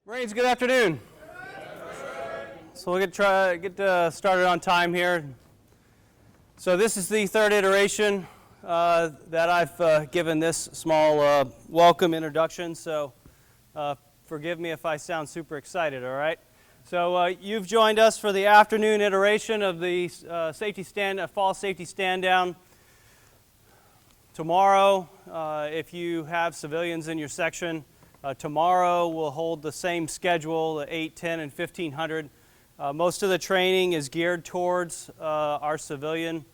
Marines, good afternoon. So we'll get started on time here. So this is the third iteration that I've given this small welcome introduction. So forgive me if I sound super excited, all right? So you've joined us for the afternoon iteration of the fall safety stand down. Tomorrow, if you have civilians in your section, tomorrow we'll hold the same schedule, 8, 10, and 1500. Most of the training is geared towards our civilian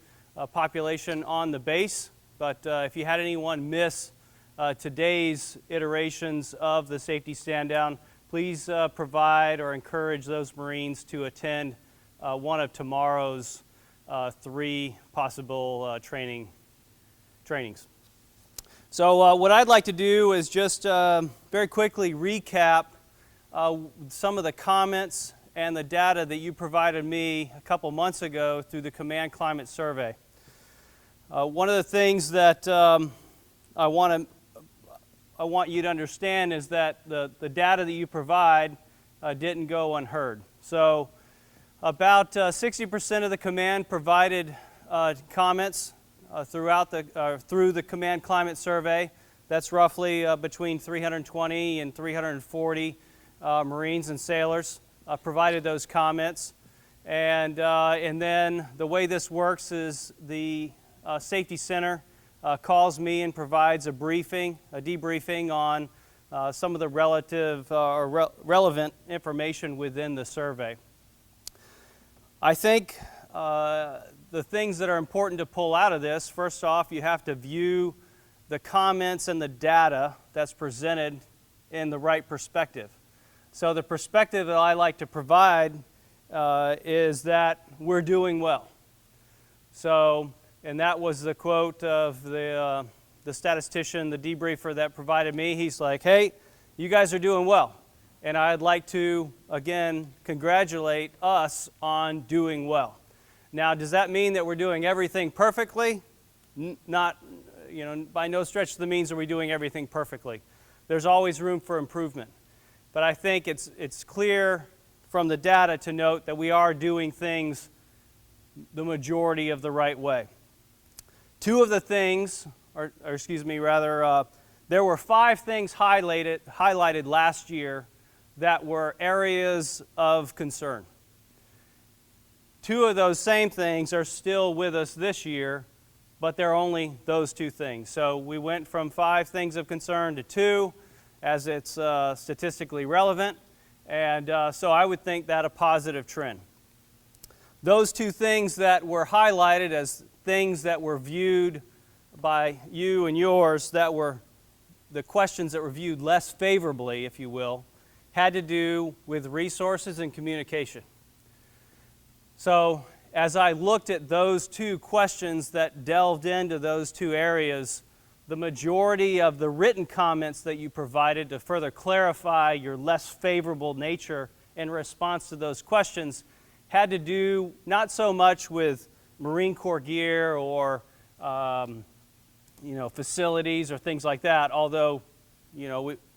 population on the base, but if you had anyone miss today's iterations of the safety stand down, please provide or encourage those Marines to attend one of tomorrow's 3 possible trainings. So what I'd like to do is just very quickly recap some of the comments and the data that you provided me a couple months ago through the Command Climate Survey. One of the things that I want you to understand is that the data that you provide didn't go unheard. So about 60% of the command provided comments through the Command Climate Survey. That's roughly between 320 and 340 Marines and sailors provided those comments. And then the way this works is the Safety Center calls me and provides a debriefing on some of the relevant information within the survey. I think the things that are important to pull out of this, first off, you have to view the comments and the data that's presented in the right perspective. So the perspective that I like to provide is that we're doing well. So, and that was the quote of the statistician, the debriefer that provided me. He's like, hey, you guys are doing well. And I'd like to, again, congratulate us on doing well. Now, does that mean that we're doing everything perfectly? Not, by no stretch of the means are we doing everything perfectly. There's always room for improvement. But I think it's clear from the data to note that we are doing things the majority of the right way. Two of the things, there were 5 things highlighted last year that were areas of concern. 2 of those same things are still with us this year, but they're only those 2 things. So we went from 5 things of concern to 2 as it's statistically relevant, and so I would think that a positive trend. Those 2 things that were highlighted as things that were viewed by you and yours, that were the questions that were viewed less favorably, if you will, had to do with resources and communication. So as I looked at those 2 questions that delved into those 2 areas, the majority of the written comments that you provided to further clarify your less favorable nature in response to those questions had to do not so much with Marine Corps gear or facilities or things like that, although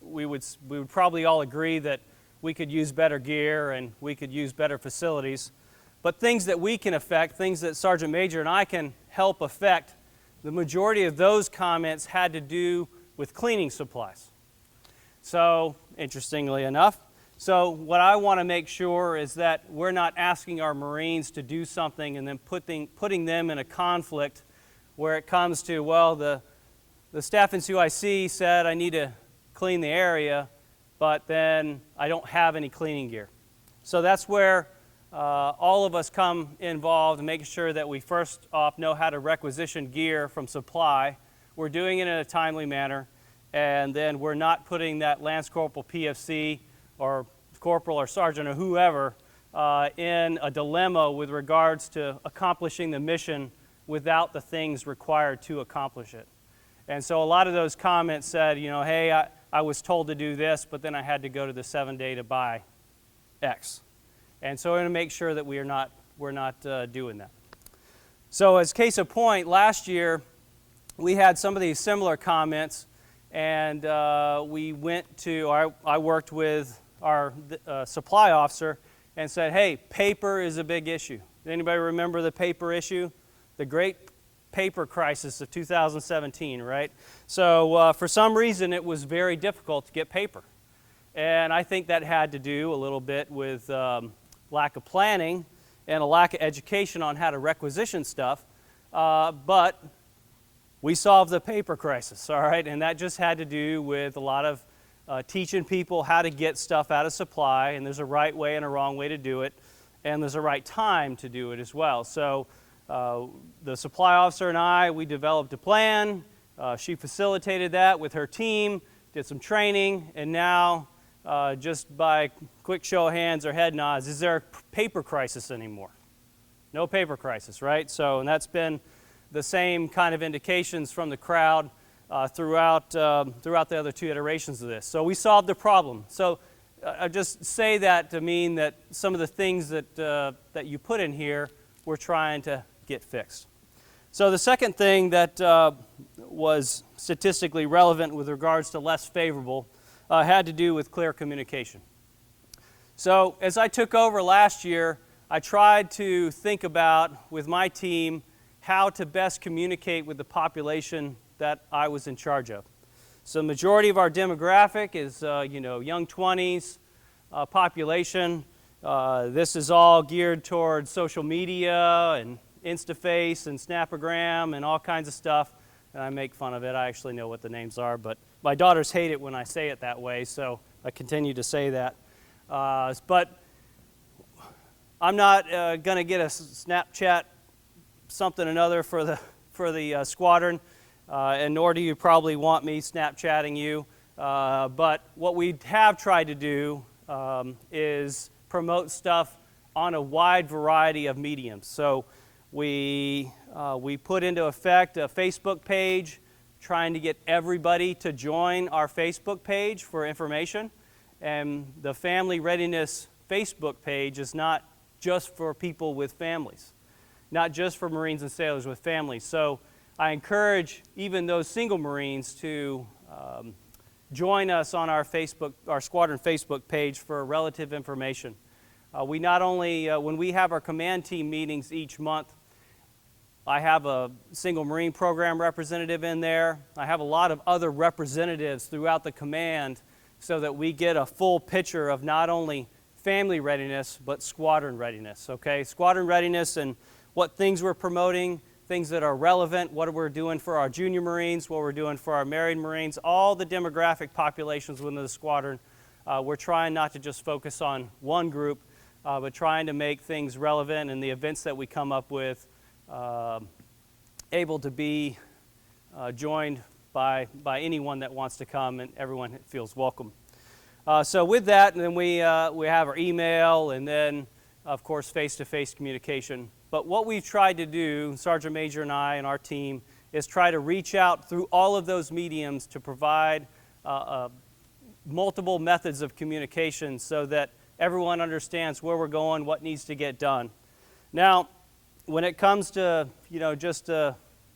we would probably all agree that we could use better gear and we could use better facilities. But things that we can affect, things that Sergeant Major and I can help affect, the majority of those comments had to do with cleaning supplies. So, interestingly enough, so what I want to make sure is that we're not asking our Marines to do something and then putting them in a conflict where it comes to, well, the staff in CYC said I need to clean the area, but then I don't have any cleaning gear. So that's where all of us come involved in making sure that we first off know how to requisition gear from supply. We're doing it in a timely manner, and then we're not putting that Lance Corporal PFC or Corporal or Sergeant or whoever in a dilemma with regards to accomplishing the mission without the things required to accomplish it. And so a lot of those comments said, hey, I was told to do this, but then I had to go to the 7-day to buy X. And so we're going to make sure that we're not doing that. So as case in point, last year we had some of these similar comments, and I worked with our supply officer, and said, hey, paper is a big issue. Anybody remember the paper issue? The great paper crisis of 2017, right? So for some reason, it was very difficult to get paper. And I think that had to do a little bit with lack of planning and a lack of education on how to requisition stuff. But we solved the paper crisis, all right? And that just had to do with a lot of teaching people how to get stuff out of supply, and there's a right way and a wrong way to do it, and there's a right time to do it as well. So the supply officer and I, we developed a plan. She facilitated that with her team, did some training, and now just by quick show of hands or head nods, is there a paper crisis anymore? No paper crisis, right? So, and that's been the same kind of indications from the crowd throughout the other two iterations of this. So we solved the problem. So I just say that to mean that some of the things that you put in here, we're trying to get fixed. So the second thing that was statistically relevant with regards to less favorable had to do with clear communication. So as I took over last year, I tried to think about, with my team, how to best communicate with the population that I was in charge of. So the majority of our demographic is, young 20s population. This is all geared towards social media and Instaface and Snapagram and all kinds of stuff. And I make fun of it. I actually know what the names are, but my daughters hate it when I say it that way, so I continue to say that. But I'm not going to get a Snapchat something or another for the squadron, and nor do you probably want me Snapchatting you. But what we have tried to do is promote stuff on a wide variety of mediums. So we put into effect a Facebook page, trying to get everybody to join our Facebook page for information. And the Family Readiness Facebook page is not just for people with families, not just for Marines and sailors with families. So I encourage even those single Marines to join us on our squadron Facebook page for relative information. We not only, when we have our command team meetings each month, I have a single Marine program representative in there. I have a lot of other representatives throughout the command so that we get a full picture of not only family readiness, but squadron readiness, okay? Squadron readiness and what things we're promoting, things that are relevant, what we're doing for our junior Marines, what we're doing for our married Marines, all the demographic populations within the squadron. We're trying not to just focus on one group, but trying to make things relevant and the events that we come up with able to be joined by anyone that wants to come, and everyone feels welcome. So with that, and then we have our email, and then, of course, face-to-face communication. But what we've tried to do, Sergeant Major and I and our team, is try to reach out through all of those mediums to provide multiple methods of communication so that everyone understands where we're going, what needs to get done. Now, when it comes to, just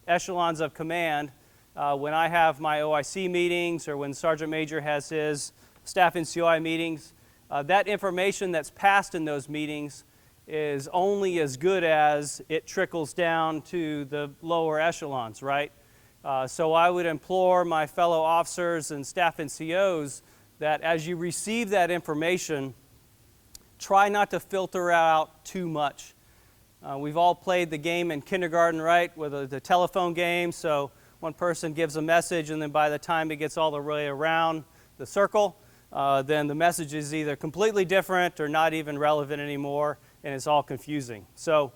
echelons of command, when I have my OIC meetings or when Sergeant Major has his staff NCOI meetings, that information that's passed in those meetings is only as good as it trickles down to the lower echelons, right? So I would implore my fellow officers and staff NCOs that as you receive that information, try not to filter out too much. We've all played the game in kindergarten, right, with the telephone game. So one person gives a message, and then by the time it gets all the way around the circle, then the message is either completely different or not even relevant anymore, and it's all confusing. So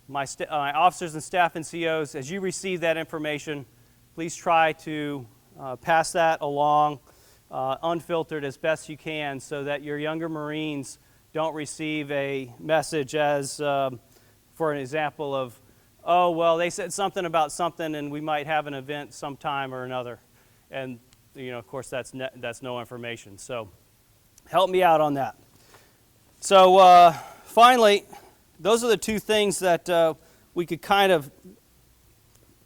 my officers and staff NCOs, as you receive that information, please try to pass that along unfiltered as best you can so that your younger Marines don't receive a message as, for an example of, oh, well, they said something about something and we might have an event sometime or another. And, of course, that's no information. So help me out on that. So finally, those are the two things that we could kind of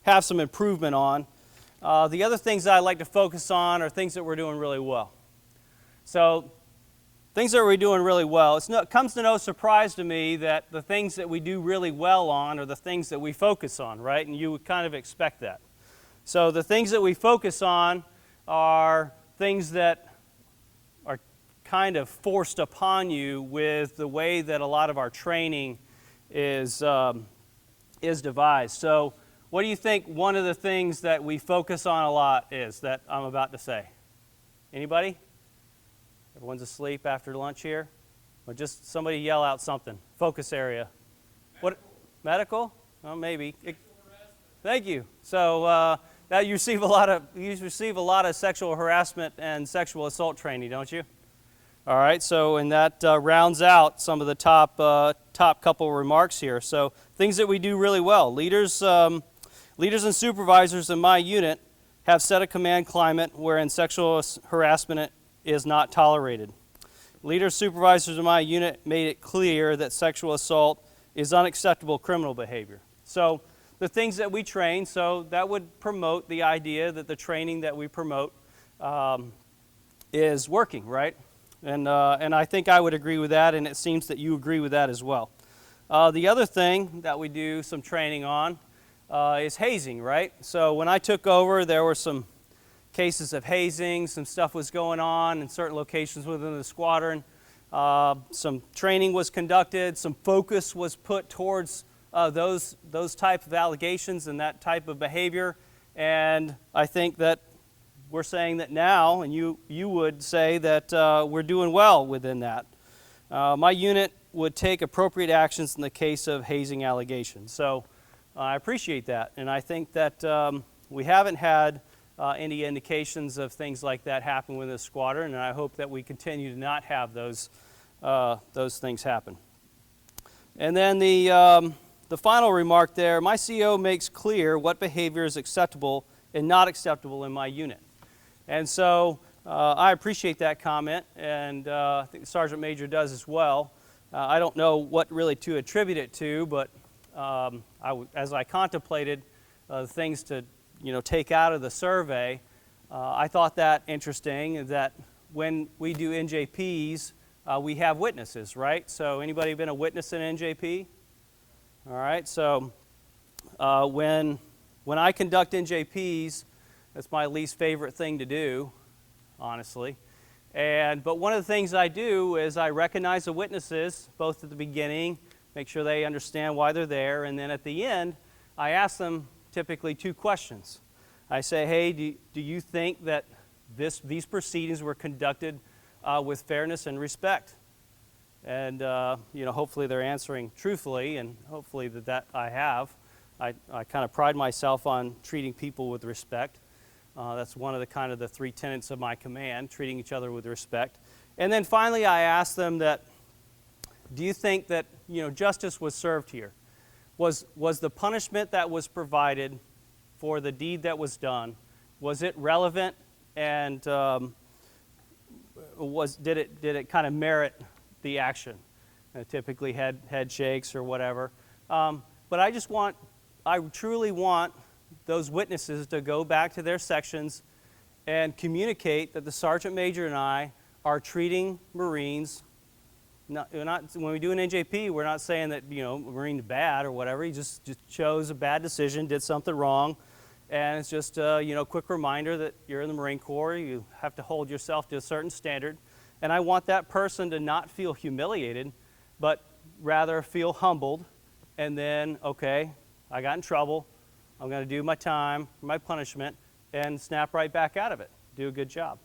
have some improvement on. The other things that I'd like to focus on are things that we're doing really well. So things that we're doing really well. It comes to no surprise to me that the things that we do really well on are the things that we focus on, right? And you would kind of expect that. So the things that we focus on are things that are kind of forced upon you with the way that a lot of our training is devised. So what do you think one of the things that we focus on a lot is that I'm about to say? Anybody? Everyone's asleep after lunch here? Or just somebody yell out something. Focus area. What? Medical? Well, maybe. Thank you. So now you receive a lot of sexual harassment and sexual assault training, don't you? All right. So and that rounds out some of the top couple remarks here. So things that we do really well. Leaders and supervisors in my unit have set a command climate wherein sexual harassment is not tolerated. Leaders, supervisors in my unit made it clear that sexual assault is unacceptable criminal behavior. So the things that we train, so that would promote the idea that the training that we promote is working, right? And I think I would agree with that, and it seems that you agree with that as well. The other thing that we do some training on is hazing, right? So when I took over, there were some cases of hazing, some stuff was going on in certain locations within the squadron. Some training was conducted, some focus was put towards those type of allegations and that type of behavior. And I think that we're saying that now, and you would say that we're doing well within that. My unit would take appropriate actions in the case of hazing allegations. So I appreciate that, and I think that we haven't had any indications of things like that happen with the squadron, and I hope that we continue to not have those things happen. And then the final remark there, my CO makes clear what behavior is acceptable and not acceptable in my unit. And so I appreciate that comment, and I think the Sergeant Major does as well. I don't know what really to attribute it to, but as I contemplated things to take out of the survey, I thought that interesting that when we do NJPs, we have witnesses, right? So anybody been a witness in NJP? All right, so when I conduct NJPs, that's my least favorite thing to do, honestly. But one of the things I do is I recognize the witnesses, both at the beginning, make sure they understand why they're there, and then at the end, I ask them typically two questions. I say, hey, do you think that these proceedings were conducted with fairness and respect? And hopefully they're answering truthfully, and hopefully that I have. I kind of pride myself on treating people with respect. That's one of the three tenets of my command, treating each other with respect. And then finally I ask them that, do you think that justice was served here? Was the punishment that was provided for the deed that was done, was it relevant, and did it kind of merit the action? Typically head shakes or whatever. But I truly want those witnesses to go back to their sections and communicate that the Sergeant Major and I are treating Marines. When we do an NJP, we're not saying that Marine's bad or whatever. He just chose a bad decision, did something wrong, and it's just a quick reminder that you're in the Marine Corps. You have to hold yourself to a certain standard, and I want that person to not feel humiliated, but rather feel humbled, and then okay, I got in trouble. I'm going to do my time, my punishment, and snap right back out of it. Do a good job.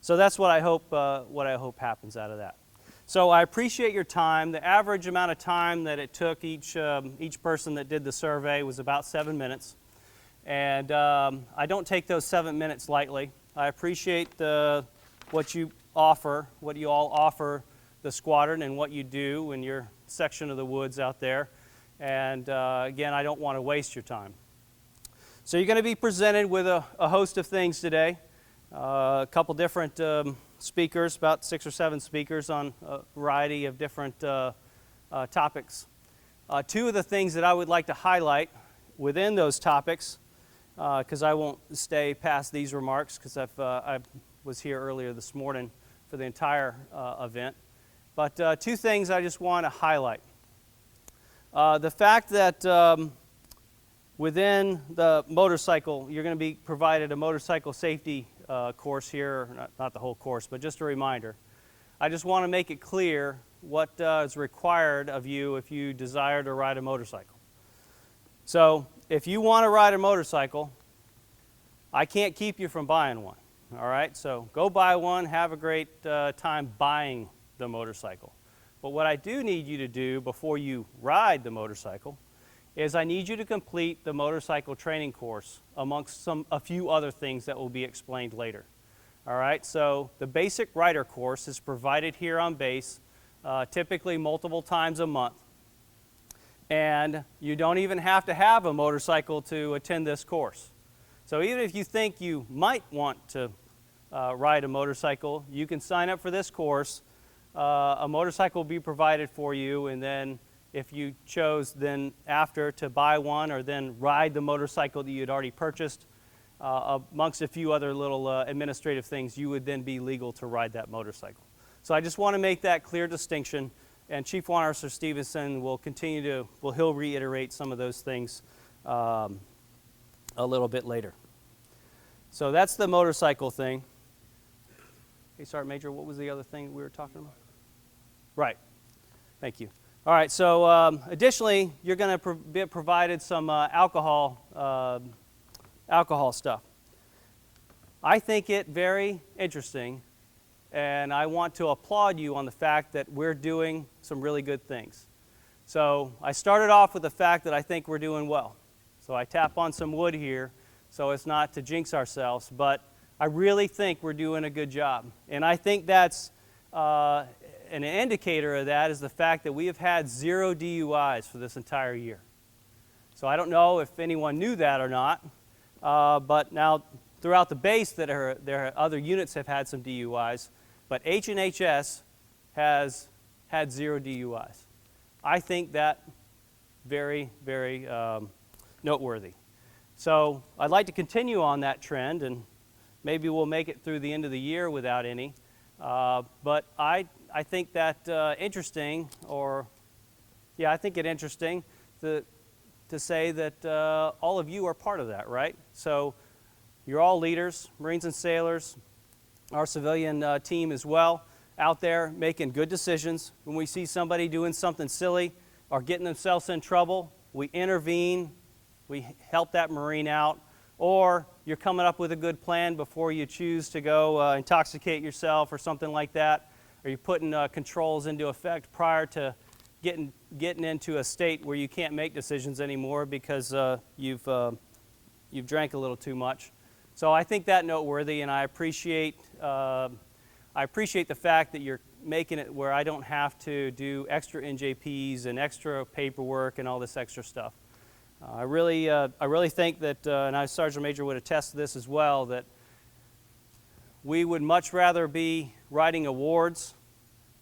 So that's what I hope happens out of that. So I appreciate your time. The average amount of time that it took each person that did the survey was about 7 minutes. And I don't take those 7 minutes lightly. I appreciate what you all offer the squadron and what you do in your section of the woods out there. And again, I don't want to waste your time. So you're going to be presented with a host of things today. A couple different speakers, about 6 or 7 speakers on a variety of different topics. Two of the things that I would like to highlight within those topics, because I won't stay past these remarks because I was here earlier this morning for the entire event. But two things I just want to highlight. The fact that within the motorcycle, you're going to be provided a motorcycle safety course here, not the whole course, but just a reminder. I just want to make it clear what is required of you if you desire to ride a motorcycle. So if you want to ride a motorcycle, I can't keep you from buying one. All right, so go buy one, have a great time buying the motorcycle. But what I do need you to do before you ride the motorcycle is I need you to complete the motorcycle training course amongst a few other things that will be explained later. All right, so the basic rider course is provided here on base, typically multiple times a month. And you don't even have to have a motorcycle to attend this course. So even if you think you might want to ride a motorcycle, you can sign up for this course. A motorcycle will be provided for you, and then if you chose then after to buy one or then ride the motorcycle that you had already purchased, amongst a few other little administrative things, you would then be legal to ride that motorcycle. So I just want to make that clear distinction, and Chief Warrant Officer Stevenson will continue to, he'll reiterate some of those things a little bit later. So that's the motorcycle thing. Hey, Sergeant Major, what was the other thing we were talking about? Right. Thank you. All right, so additionally, you're going to be provided some alcohol stuff. I think it very interesting, and I want to applaud you on the fact that we're doing some really good things. So I started off with the fact that I think we're doing well. So I tap on some wood here, so it's not to jinx ourselves, but I really think we're doing a good job. And I think that's an indicator of that is the fact that we have had 0 DUIs for this entire year. So I don't know if anyone knew that or not, but now throughout the base there are other units have had some DUIs, but H&HS has had 0 DUIs. I think that very, very noteworthy. So I'd like to continue on that trend, and maybe we'll make it through the end of the year without any. But I think that interesting, I think it interesting to say that all of you are part of that, right? So you're all leaders, Marines and sailors, our civilian team as well, out there making good decisions. When we see somebody doing something silly or getting themselves in trouble, we intervene, we help that Marine out, or you're coming up with a good plan before you choose to go intoxicate yourself or something like that, or you're putting controls into effect prior to getting into a state where you can't make decisions anymore because you've drank a little too much. So I think that noteworthy, and I appreciate the fact that you're making it where I don't have to do extra NJPs and extra paperwork and all this extra stuff. I really think that, and I, Sergeant Major, would attest to this as well, that we would much rather be writing awards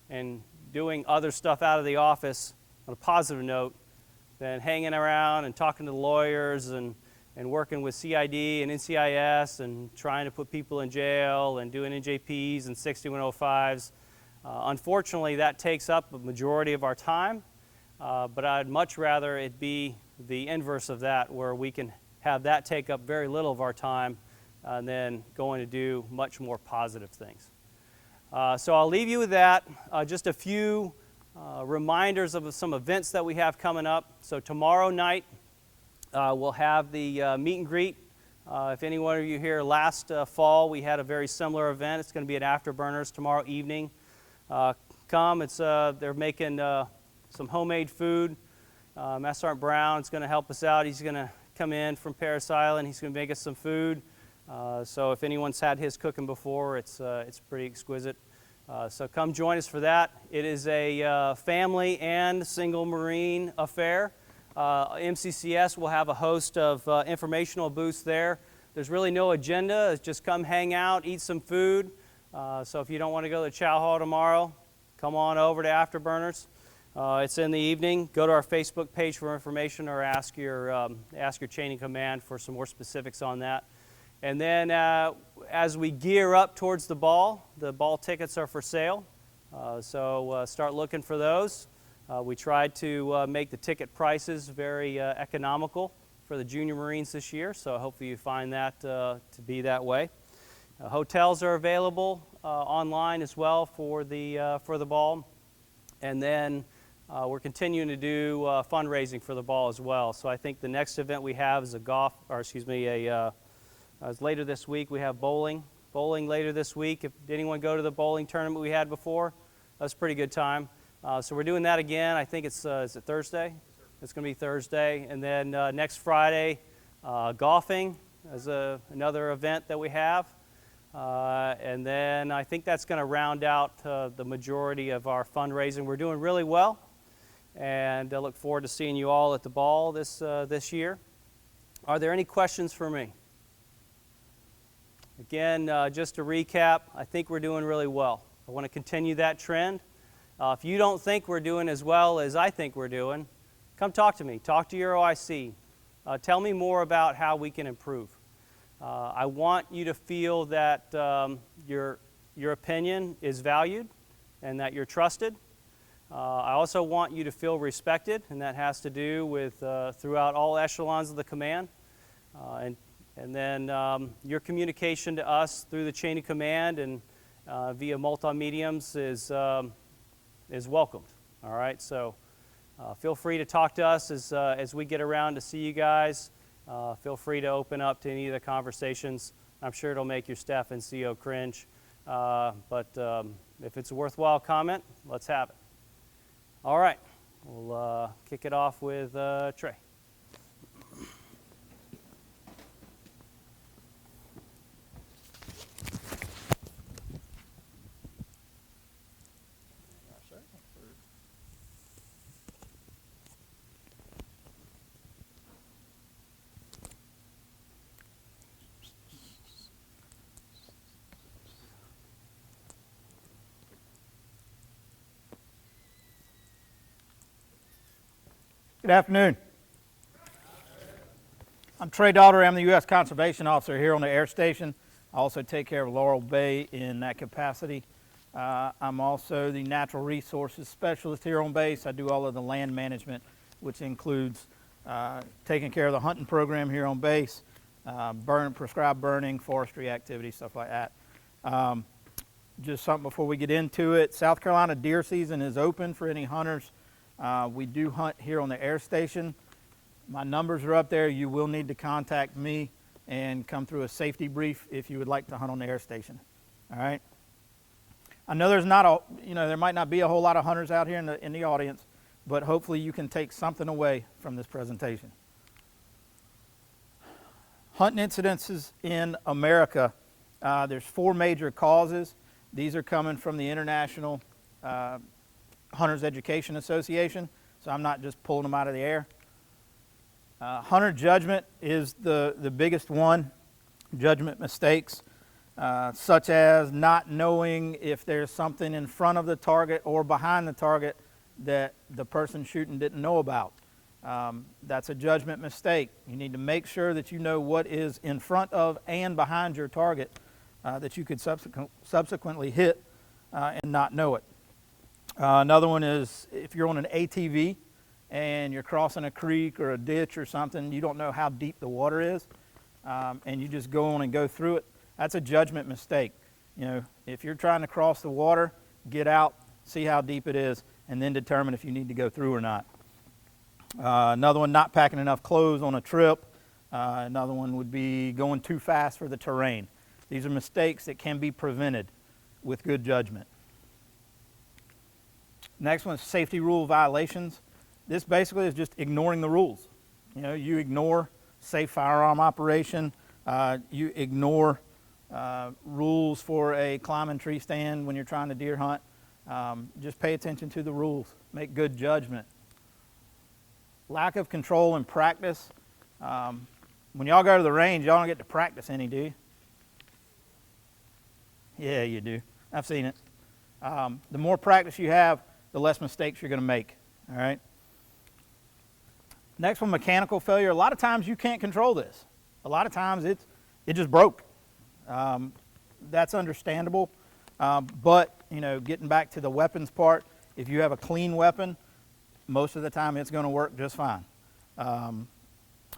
and doing other stuff out of the office on a positive note than hanging around and talking to the lawyers and working with CID and NCIS and trying to put people in jail and doing NJPs and 6105s. Unfortunately, that takes up a majority of our time, but I'd much rather it be the inverse of that, where we can have that take up very little of our time and then going to do much more positive things. So I'll leave you with that. Just a few reminders of some events that we have coming up. So tomorrow night we'll have the meet and greet. If any one of you here last fall, we had a very similar event. It's going to be at Afterburners tomorrow evening. Come, they're making some homemade food. Master Sergeant Brown is going to help us out. He's going to come in from Parris Island. He's going to make us some food. So if anyone's had his cooking before, it's pretty exquisite. So come join us for that. It is a family and single Marine affair. MCCS will have a host of informational booths there. There's really no agenda. It's just come hang out, eat some food. So if you don't want to go to the chow hall tomorrow, come on over to Afterburners. It's in the evening. Go to our Facebook page for information or ask your chain of command for some more specifics on that. And then as we gear up towards the ball tickets are for sale. So start looking for those. We tried to make the ticket prices very economical for the Junior Marines this year, so hopefully you find that to be that way. Hotels are available online as well for the ball. And then we're continuing to do fundraising for the ball as well. So I think the next event we have is later this week. We have bowling later this week. If did anyone go to the bowling tournament we had before? That was a pretty good time. So we're doing that again. I think it's is it Thursday? It's going to be Thursday. And then next Friday, golfing is another event that we have. And then I think that's going to round out the majority of our fundraising. We're doing really well, and I look forward to seeing you all at the ball this year. Are there any questions for me? Again, just to recap, I think we're doing really well. I want to continue that trend. If you don't think we're doing as well as I think we're doing, come talk to me. Talk to your OIC. Tell me more about how we can improve. I want you to feel that your opinion is valued and that you're trusted. I also want you to feel respected, and that has to do with throughout all echelons of the command. And then your communication to us through the chain of command and via multi-mediums is welcomed. All right, so feel free to talk to us as we get around to see you guys. Feel free to open up to any of the conversations. I'm sure it'll make your staff and CO cringe, but if it's a worthwhile comment, let's have it. All right, we'll kick it off with Trey. Good afternoon. I'm Trey Daugherty. I'm the U.S. Conservation Officer here on the air station. I also take care of Laurel Bay in that capacity. I'm also the Natural Resources Specialist here on base. I do all of the land management, which includes taking care of the hunting program here on base, prescribed burning, forestry activities, stuff like that. Just something before we get into it. South Carolina deer season is open for any hunters. We do hunt here on the air station. My numbers are up there. You will need to contact me and come through a safety brief if you would like to hunt on the air station. All right. I know there's not there might not be a whole lot of hunters out here in the audience, but hopefully you can take something away from this presentation. Hunting incidences in America. There's 4 major causes. These are coming from the International Hunters Education Association, so I'm not just pulling them out of the air. Hunter judgment is the biggest one. Judgment mistakes, such as not knowing if there's something in front of the target or behind the target that the person shooting didn't know about. That's a judgment mistake. You need to make sure that you know what is in front of and behind your target that you could subsequently hit and not know it. Another one is if you're on an ATV and you're crossing a creek or a ditch or something, you don't know how deep the water is, and you just go on and go through it. That's a judgment mistake. You know, if you're trying to cross the water, get out, see how deep it is, and then determine if you need to go through or not. Another one, not packing enough clothes on a trip. Another one would be going too fast for the terrain. These are mistakes that can be prevented with good judgment. Next one is safety rule violations. This basically is just ignoring the rules. You know, you ignore safe firearm operation, you ignore rules for a climbing tree stand when you're trying to deer hunt. Just pay attention to the rules, make good judgment. Lack of control and practice. When y'all go to the range, y'all don't get to practice any, do you? Yeah, you do. I've seen it. The more practice you have, the less mistakes you're going to make. All right. Next one, mechanical failure. A lot of times you can't control this. A lot of times it just broke. That's understandable. But, you know, getting back to the weapons part, if you have a clean weapon, most of the time it's going to work just fine.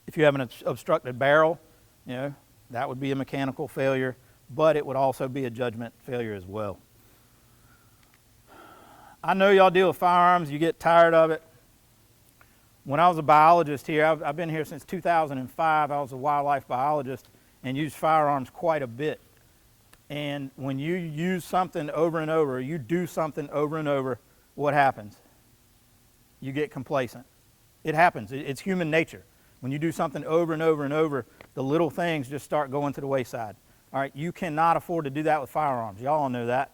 If you have an obstructed barrel, you know, that would be a mechanical failure, but it would also be a judgment failure as well. I know y'all deal with firearms, you get tired of it. When I was a biologist here, I've been here since 2005. I was a wildlife biologist and used firearms quite a bit. And when you use something over and over, you do something over and over, what happens? You get complacent. It happens. It's human nature. When you do something over and over and over, the little things just start going to the wayside. All right, you cannot afford to do that with firearms. Y'all all know that.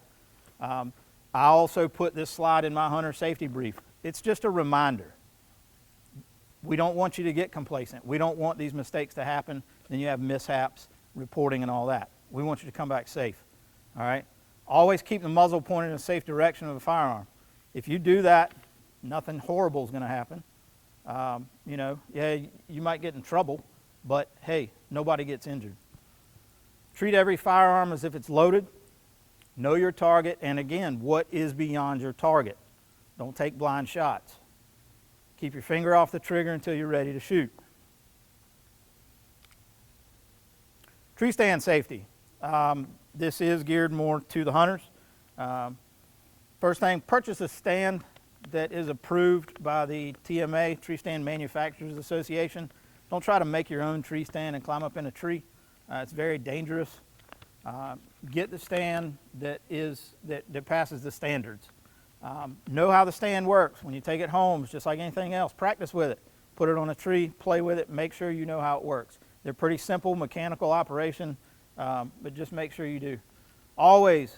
I also put this slide in my hunter safety brief. It's just a reminder. We don't want you to get complacent. We don't want these mistakes to happen. Then you have mishaps, reporting, and all that. We want you to come back safe. All right? Always keep the muzzle pointed in a safe direction of the firearm. If you do that, nothing horrible is going to happen. You know, yeah, you might get in trouble, but hey, nobody gets injured. Treat every firearm as if it's loaded. Know your target, and again, what is beyond your target. Don't take blind shots. Keep your finger off the trigger until you're ready to shoot. Tree stand safety. This is geared more to the hunters. First thing, purchase a stand that is approved by the TMA, Tree Stand Manufacturers Association. Don't try to make your own tree stand and climb up in a tree. It's very dangerous. Get the stand that passes the standards. Know how the stand works. When you take it home, it's just like anything else. Practice with it. Put it on a tree, play with it, make sure you know how it works. They're pretty simple mechanical operation, but just make sure you do. Always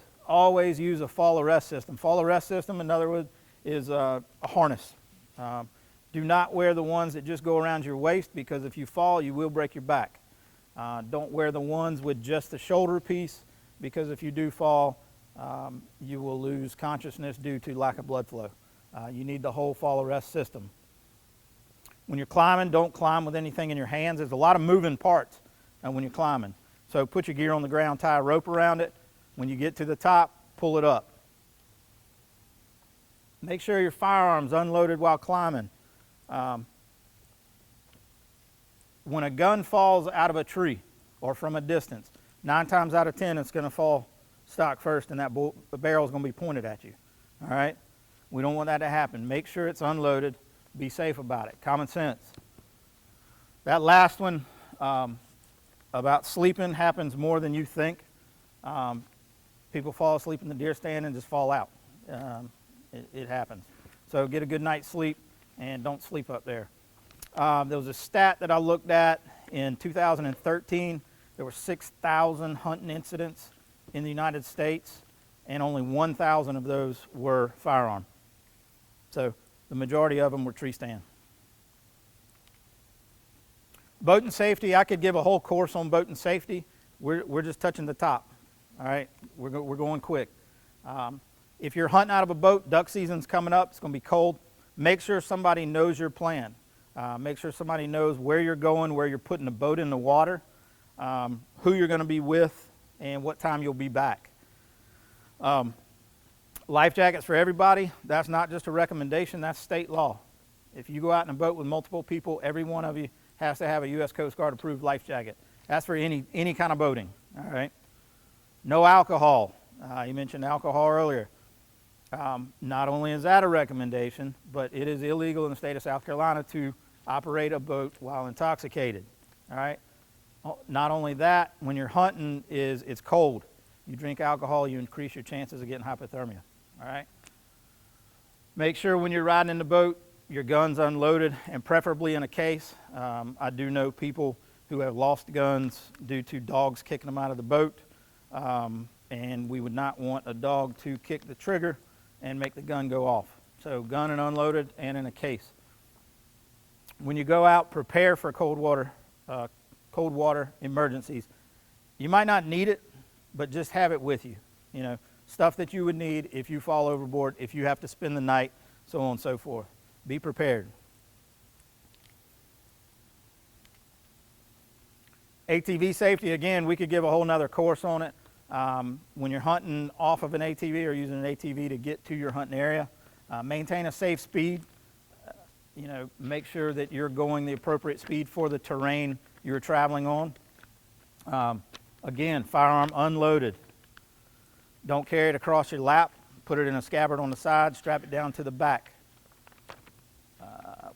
use a fall arrest system. Fall arrest system, in other words, is a harness. Do not wear the ones that just go around your waist, because if you fall, you will break your back. Don't wear the ones with just the shoulder piece, because if you do fall, you will lose consciousness due to lack of blood flow. You need the whole fall arrest system. When you're climbing, don't climb with anything in your hands. There's a lot of moving parts when you're climbing. So put your gear on the ground, tie a rope around it. When you get to the top, pull it up. Make sure your firearm's unloaded while climbing. When a gun falls out of a tree or from a distance, 9 times out of 10 it's going to fall stock first, and the barrel is going to be pointed at you. All right? We don't want that to happen. Make sure it's unloaded. Be safe about it. Common sense. That last one about sleeping happens more than you think. People fall asleep in the deer stand and just fall out. It happens. So get a good night's sleep and don't sleep up there. There was a stat that I looked at in 2013. There were 6,000 hunting incidents in the United States, and only 1,000 of those were firearm. So the majority of them were tree stand. Boating safety, I could give a whole course on boating safety. We're just touching the top. All right, we're going quick. If you're hunting out of a boat, duck season's coming up, it's going to be cold. Make sure somebody knows your plan. Make sure somebody knows where you're going, where you're putting the boat in the water, who you're going to be with, and what time you'll be back. Life jackets for everybody. That's not just a recommendation, that's state law. If you go out in a boat with multiple people, every one of you has to have a U.S. Coast Guard approved life jacket. That's for any kind of boating. All right. No alcohol. You mentioned alcohol earlier. Not only is that a recommendation, but it is illegal in the state of South Carolina to operate a boat while intoxicated. All right. Not only that, when you're hunting, it's cold. You drink alcohol, you increase your chances of getting hypothermia. All right. Make sure when you're riding in the boat, your gun's unloaded, and preferably in a case. I do know people who have lost guns due to dogs kicking them out of the boat, and we would not want a dog to kick the trigger and make the gun go off. So gun and unloaded and in a case. When you go out, prepare for cold water emergencies. You might not need it, but just have it with you. You know, stuff that you would need if you fall overboard, if you have to spend the night, so on and so forth. Be prepared. ATV safety, again, we could give a whole nother course on it. When you're hunting off of an ATV or using an ATV to get to your hunting area, maintain a safe speed. Make sure that you're going the appropriate speed for the terrain you're traveling on. Again, firearm unloaded. Don't carry it across your lap. Put it in a scabbard on the side, strap it down to the back.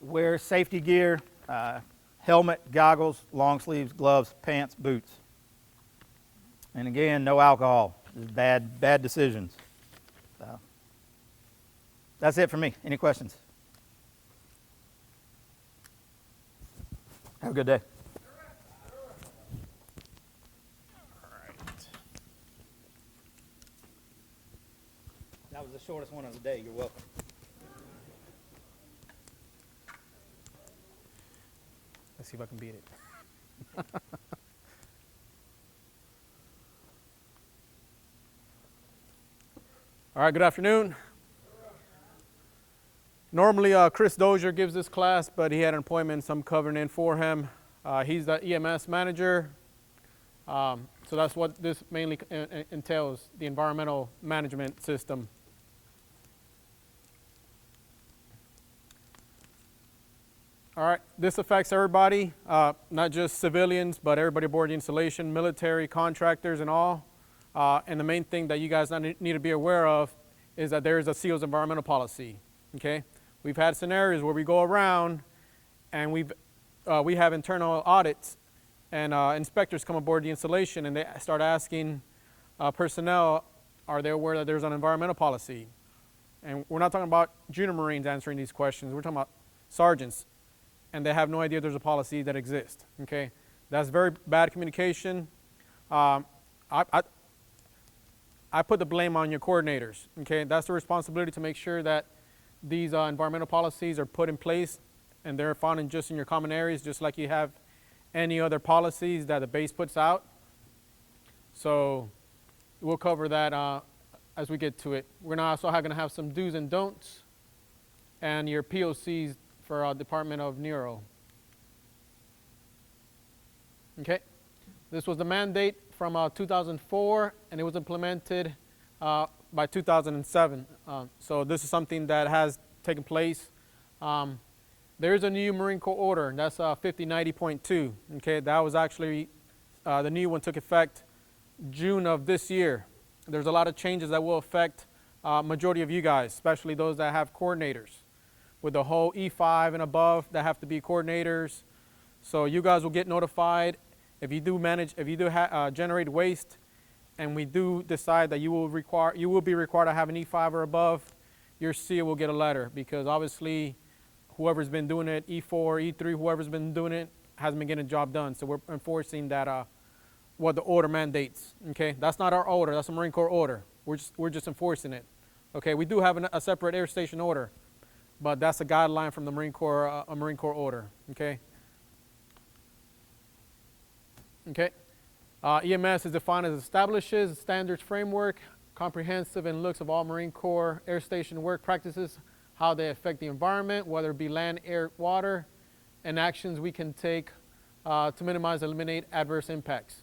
Wear safety gear, helmet, goggles, long sleeves, gloves, pants, boots. And again, no alcohol. This is bad decisions. So, that's it for me. Any questions? Have a good day. That was the shortest one of the day. You're welcome. Let's see if I can beat it. All right, good afternoon. Normally, Chris Dozier gives this class, but he had an appointment, so I'm covering in for him. He's the EMS manager. So that's what this mainly entails, the environmental management system. All right, this affects everybody, not just civilians, but everybody aboard the installation, military, contractors, and all. And the main thing that you guys need to be aware of is that there is a SEALS environmental policy, okay? We've had scenarios where we go around and we have internal audits and inspectors come aboard the installation and they start asking personnel, are they aware that there's an environmental policy? And we're not talking about junior Marines answering these questions, we're talking about sergeants, and they have no idea there's a policy that exists, okay? That's very bad communication. I put the blame on your coordinators, okay? That's the responsibility to make sure that these environmental policies are put in place and they're found in just in your common areas, just like you have any other policies that the base puts out. So we'll cover that as we get to it. We're also going to have some do's and don'ts and your POCs for Department of Neuro. Okay, this was the mandate from 2004 and it was implemented by 2007. So this is something that has taken place. There is a new Marine Corps order, and that's 5090.2. Okay, that was actually, the new one took effect June of this year. There's a lot of changes that will affect majority of you guys, especially those that have coordinators. With the whole E5 and above that have to be coordinators. So you guys will get notified if you do generate waste, and we do decide that you will be required to have an E5 or above, your SEAL will get a letter, because obviously whoever's been doing it, E4, E3, whoever's been doing it hasn't been getting the job done. So we're enforcing that what the order mandates. Okay, that's not our order, that's a Marine Corps order. We're just enforcing it. Okay, we do have a separate air station order, but that's a guideline from the Marine Corps, a Marine Corps order. Okay. Okay. EMS is defined as establishes a standards framework, comprehensive and looks of all Marine Corps air station work practices, how they affect the environment, whether it be land, air, water, and actions we can take to minimize, eliminate adverse impacts.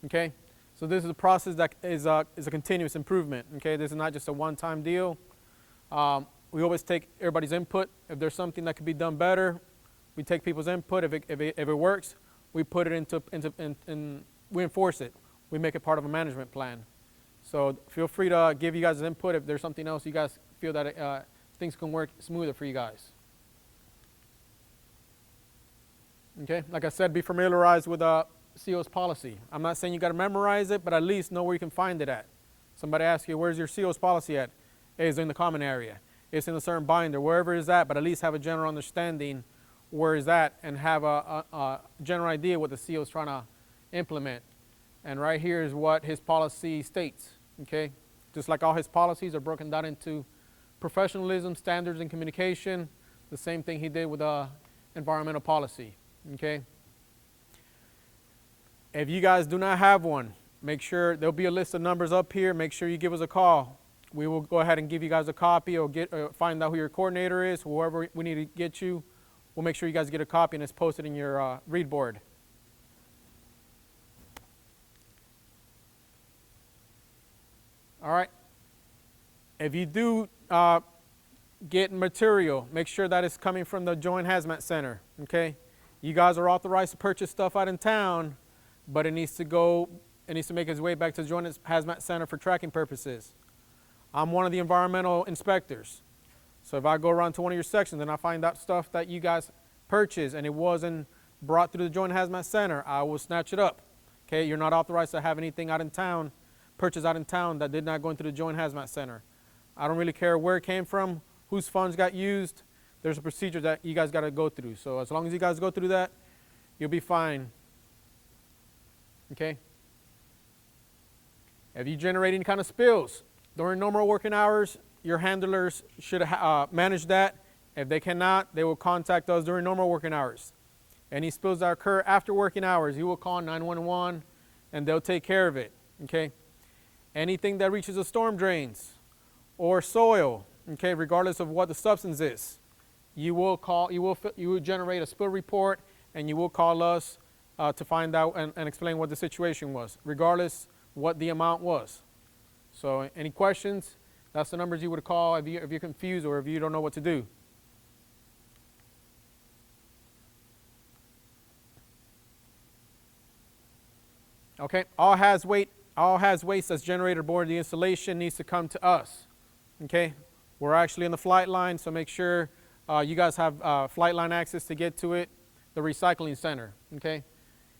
Okay, so this is a process that is a continuous improvement. Okay, this is not just a one-time deal. We always take everybody's input. If there's something that could be done better, we take people's input. If it works, we put it into we enforce it. We make it part of a management plan. So feel free to give you guys input if there's something else you guys feel that things can work smoother for you guys. Okay, like I said, be familiarized with SEAL's policy. I'm not saying you got to memorize it, but at least know where you can find it at. Somebody asks you, where's your SEAL's policy at? It's in the common area. It's in a certain binder, wherever it's at, but at least have a general understanding where it's at and have a general idea what the SEAL is trying to implement. And right here is what his policy states, okay? Just like all his policies are broken down into professionalism, standards, and communication, the same thing he did with environmental policy, okay? If you guys do not have one, make sure there'll be a list of numbers up here. Make sure you give us a call. We will go ahead and give you guys a copy, or find out who your coordinator is, whoever we need to get you. We'll make sure you guys get a copy and it's posted in your read board. All right. If you do get material, make sure that it's coming from the Joint Hazmat Center. Okay. You guys are authorized to purchase stuff out in town, but it needs to make its way back to the Joint Hazmat Center for tracking purposes. I'm one of the environmental inspectors. So if I go around to one of your sections and I find out stuff that you guys purchased and it wasn't brought through the Joint Hazmat Center, I will snatch it up. Okay, you're not authorized to have anything out in town, purchased out in town that did not go into the Joint Hazmat Center. I don't really care where it came from, whose funds got used. There's a procedure that you guys got to go through. So as long as you guys go through that, you'll be fine. Okay? If you generate any kind of spills during normal working hours, your handlers should manage that. If they cannot, they will contact us during normal working hours. Any spills that occur after working hours, you will call 911 and they'll take care of it. Okay? Anything that reaches the storm drains or soil, okay, regardless of what the substance is, you will generate a spill report and you will call us to find out and explain what the situation was, regardless what the amount was. So any questions? That's the numbers you would call if you're confused or if you don't know what to do. Okay, all has waste that's generated aboard the installation needs to come to us. Okay, we're actually in the flight line, so make sure you guys have flight line access to get to it, the recycling center. Okay,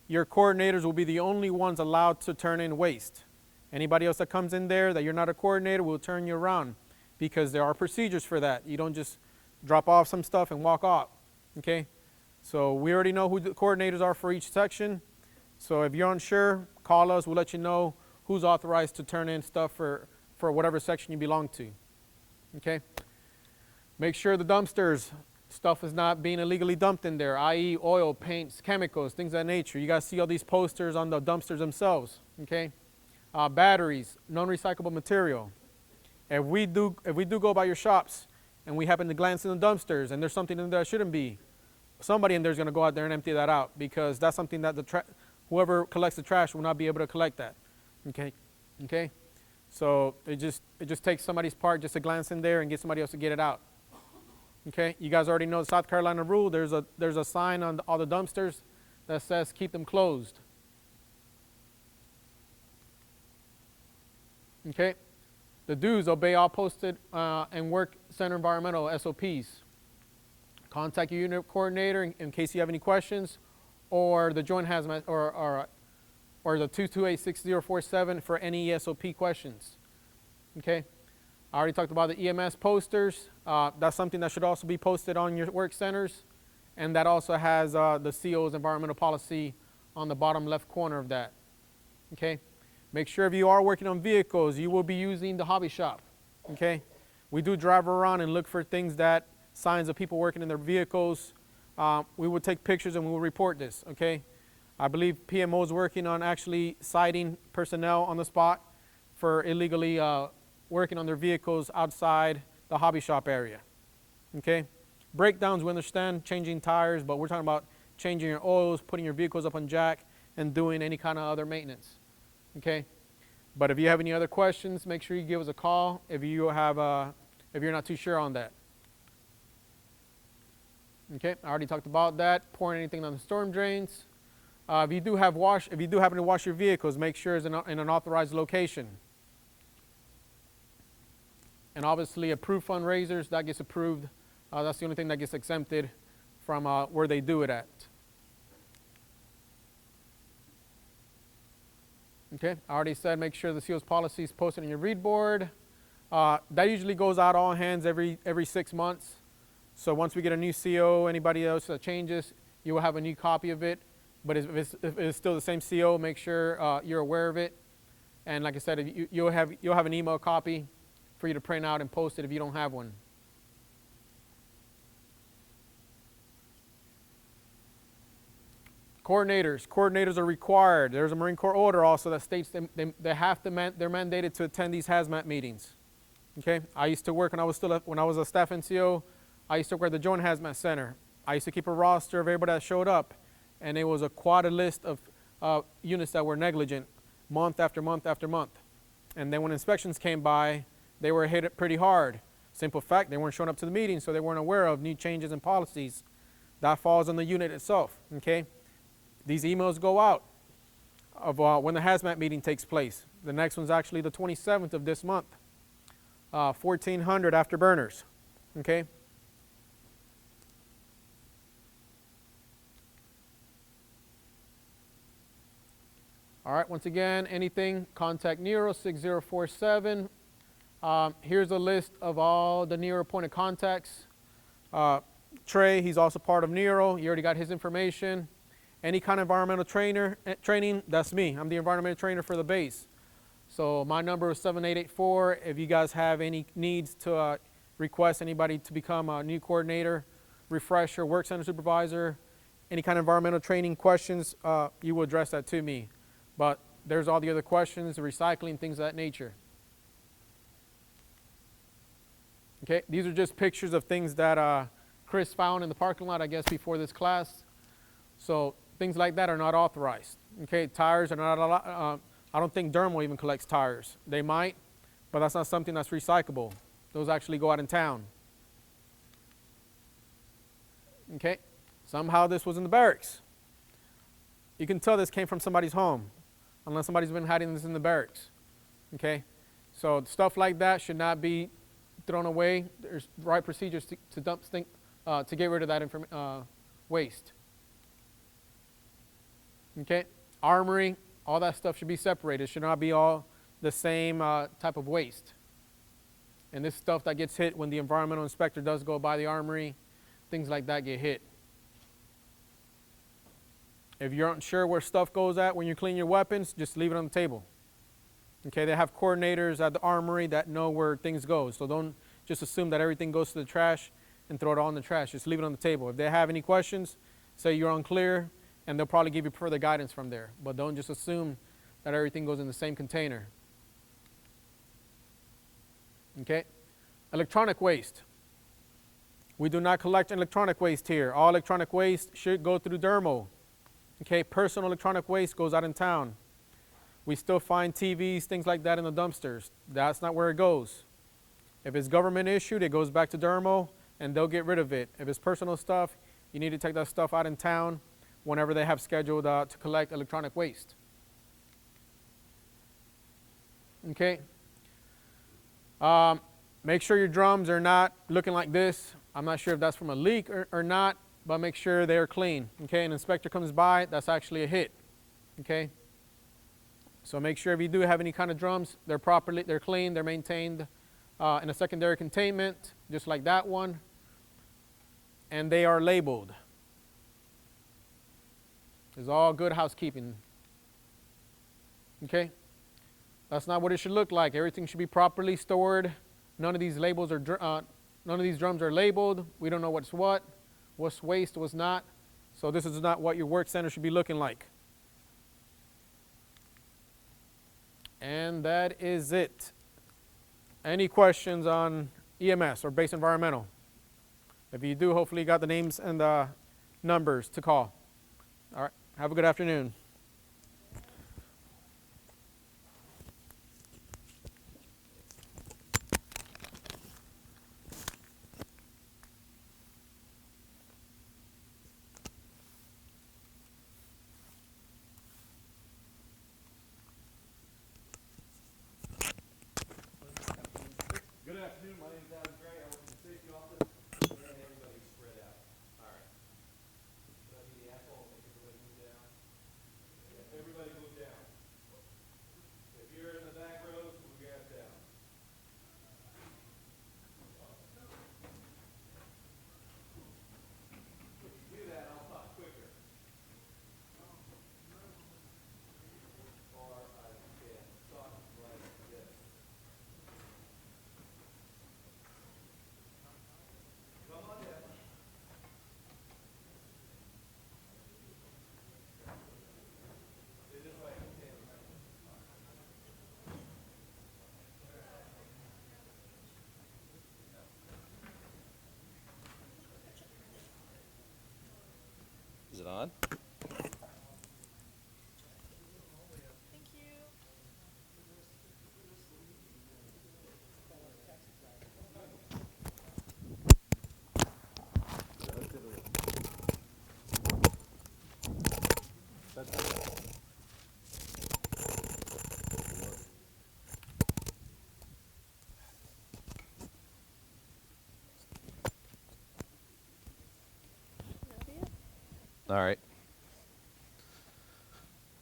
your coordinators will be the only ones allowed to turn in waste. Anybody else that comes in there that you're not a coordinator will turn you around because there are procedures for that. You don't just drop off some stuff and walk off. Okay, so we already know who the coordinators are for each section. So if you're unsure, call us. We'll let you know who's authorized to turn in stuff for whatever section you belong to. Okay? Make sure the dumpsters, stuff is not being illegally dumped in there, i.e. oil, paints, chemicals, things of that nature. You guys see all these posters on the dumpsters themselves. Okay? Batteries, non-recyclable material. If we do go by your shops and we happen to glance in the dumpsters and there's something in there that shouldn't be, somebody in there is going to go out there and empty that out because that's something that whoever collects the trash will not be able to collect that. Okay? Okay? So it just takes somebody's part just to glance in there and get somebody else to get it out. Okay? You guys already know the South Carolina rule. There's a sign on all the dumpsters that says keep them closed. Okay? The dues: obey all posted and work center environmental SOPs. Contact your unit coordinator in case you have any questions, or the Joint Hazmat or the 228-6047 for any ESOP questions. Okay? I already talked about the EMS posters. That's something that should also be posted on your work centers, and that also has the CO's environmental policy on the bottom left corner of that. Okay? Make sure if you are working on vehicles, you will be using the hobby shop. Okay? We do drive around and look for things that signs of people working in their vehicles. We will take pictures and we will report this, okay? I believe PMO is working on actually citing personnel on the spot for illegally working on their vehicles outside the hobby shop area, okay? Breakdowns, we understand, changing tires, but we're talking about changing your oils, putting your vehicles up on jack, and doing any kind of other maintenance, okay? But if you have any other questions, make sure you give us a call if you're not too sure on that. Okay, I already talked about that. Pouring anything on the storm drains. If you do happen to wash your vehicles, make sure it's in an authorized location. And obviously, approved fundraisers, that gets approved. That's the only thing that gets exempted from where they do it at. Okay, I already said make sure the CO's policy is posted on your read board. That usually goes out all hands every 6 months. So once we get a new CO, anybody else that changes, you will have a new copy of it. But if it's still the same CO, make sure you're aware of it. And like I said, you'll have an email copy for you to print out and post it if you don't have one. Coordinators are required. There's a Marine Corps order also that states they're mandated to attend these hazmat meetings. Okay, I used to work when I was a staff NCO. I used to work at the Joint Hazmat Center. I used to keep a roster of everybody that showed up, and it was a quad list of units that were negligent month after month after month. And then when inspections came by, they were hit pretty hard. Simple fact, they weren't showing up to the meeting, so they weren't aware of new changes in policies. That falls on the unit itself, okay? These emails go out of when the hazmat meeting takes place. The next one's actually the 27th of this month. 1400 afterburners, okay? All right, once again, anything, contact Nero 6047. Here's a list of all the Nero appointed contacts. Trey, he's also part of Nero. You already got his information. Any kind of environmental training, that's me. I'm the environmental trainer for the base. So my number is 7884. If you guys have any needs to request anybody to become a new coordinator, refresher, work center supervisor, any kind of environmental training questions, you will address that to me. But there's all the other questions, the recycling, things of that nature. Okay, these are just pictures of things that Chris found in the parking lot, I guess, before this class. So things like that are not authorized. Okay, tires are not allowed. I don't think Dermo even collects tires. They might, but that's not something that's recyclable. Those actually go out in town. Okay, somehow this was in the barracks. You can tell this came from somebody's home, unless somebody's been hiding this in the barracks. Okay, so stuff like that should not be thrown away. There's right procedures to dump to get rid of that waste. Okay, armory, all that stuff should be separated. It should not be all the same type of waste. And this stuff that gets hit when the environmental inspector does go by the armory, things like that get hit. If you're unsure where stuff goes at when you clean your weapons, just leave it on the table. Okay, they have coordinators at the armory that know where things go. So don't just assume that everything goes to the trash and throw it all in the trash. Just leave it on the table. If they have any questions, say you're unclear, and they'll probably give you further guidance from there. But don't just assume that everything goes in the same container. Okay, electronic waste. We do not collect electronic waste here. All electronic waste should go through Dermo. Okay, personal electronic waste goes out in town. We still find TVs, things like that in the dumpsters. That's not where it goes. If it's government issued, it goes back to Dermo, and they'll get rid of it. If it's personal stuff, you need to take that stuff out in town whenever they have scheduled to collect electronic waste. Okay. Make sure your drums are not looking like this. I'm not sure if that's from a leak or not, but make sure they're clean. Okay, an inspector comes by, that's actually a hit. Okay. So make sure if you do have any kind of drums, they're clean, they're maintained in a secondary containment, just like that one, and they are labeled. It's all good housekeeping. Okay? That's not what it should look like. Everything should be properly stored. None of these labels are none of these drums are labeled. We don't know what's waste, what's not. So this is not what your work center should be looking like. And that is it. Any questions on EMS or base environmental? If you do, hopefully you got the names and the numbers to call. All right. Have a good afternoon. Good afternoon. My name is Adam Gray. I work in the safety office, and everybody's spread out. All right. Should I be the asshole? Make everybody move down. Yeah, everybody move down. If you're in the back rows, move your ass down. If you do that, I'll talk quicker. Or I can talk like this. All right.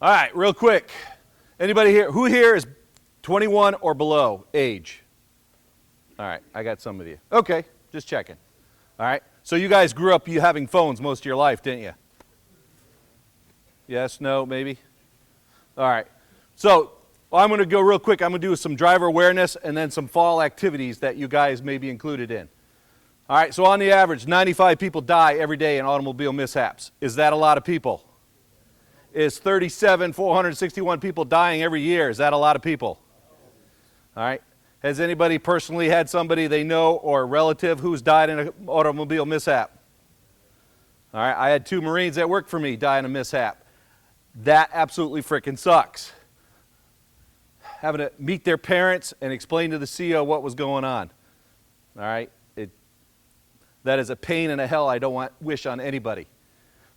All right, real quick. Anybody here? Who here is 21 or below age? All right, I got some of you. Okay, just checking. All right, so you guys grew up you having phones most of your life, didn't you? Yes, no, maybe? All right, so I'm going to go real quick. I'm going to do some driver awareness and then some fall activities that you guys may be included in. All right, so on the average, 95 people die every day in automobile mishaps. Is that a lot of people? Is 461 people dying every year? Is that a lot of people? All right. Has anybody personally had somebody they know or a relative who's died in an automobile mishap? All right. I had 2 Marines that worked for me die in a mishap. That absolutely frickin' sucks. Having to meet their parents and explain to the CO what was going on. All right. That is a pain and a hell I don't wish on anybody.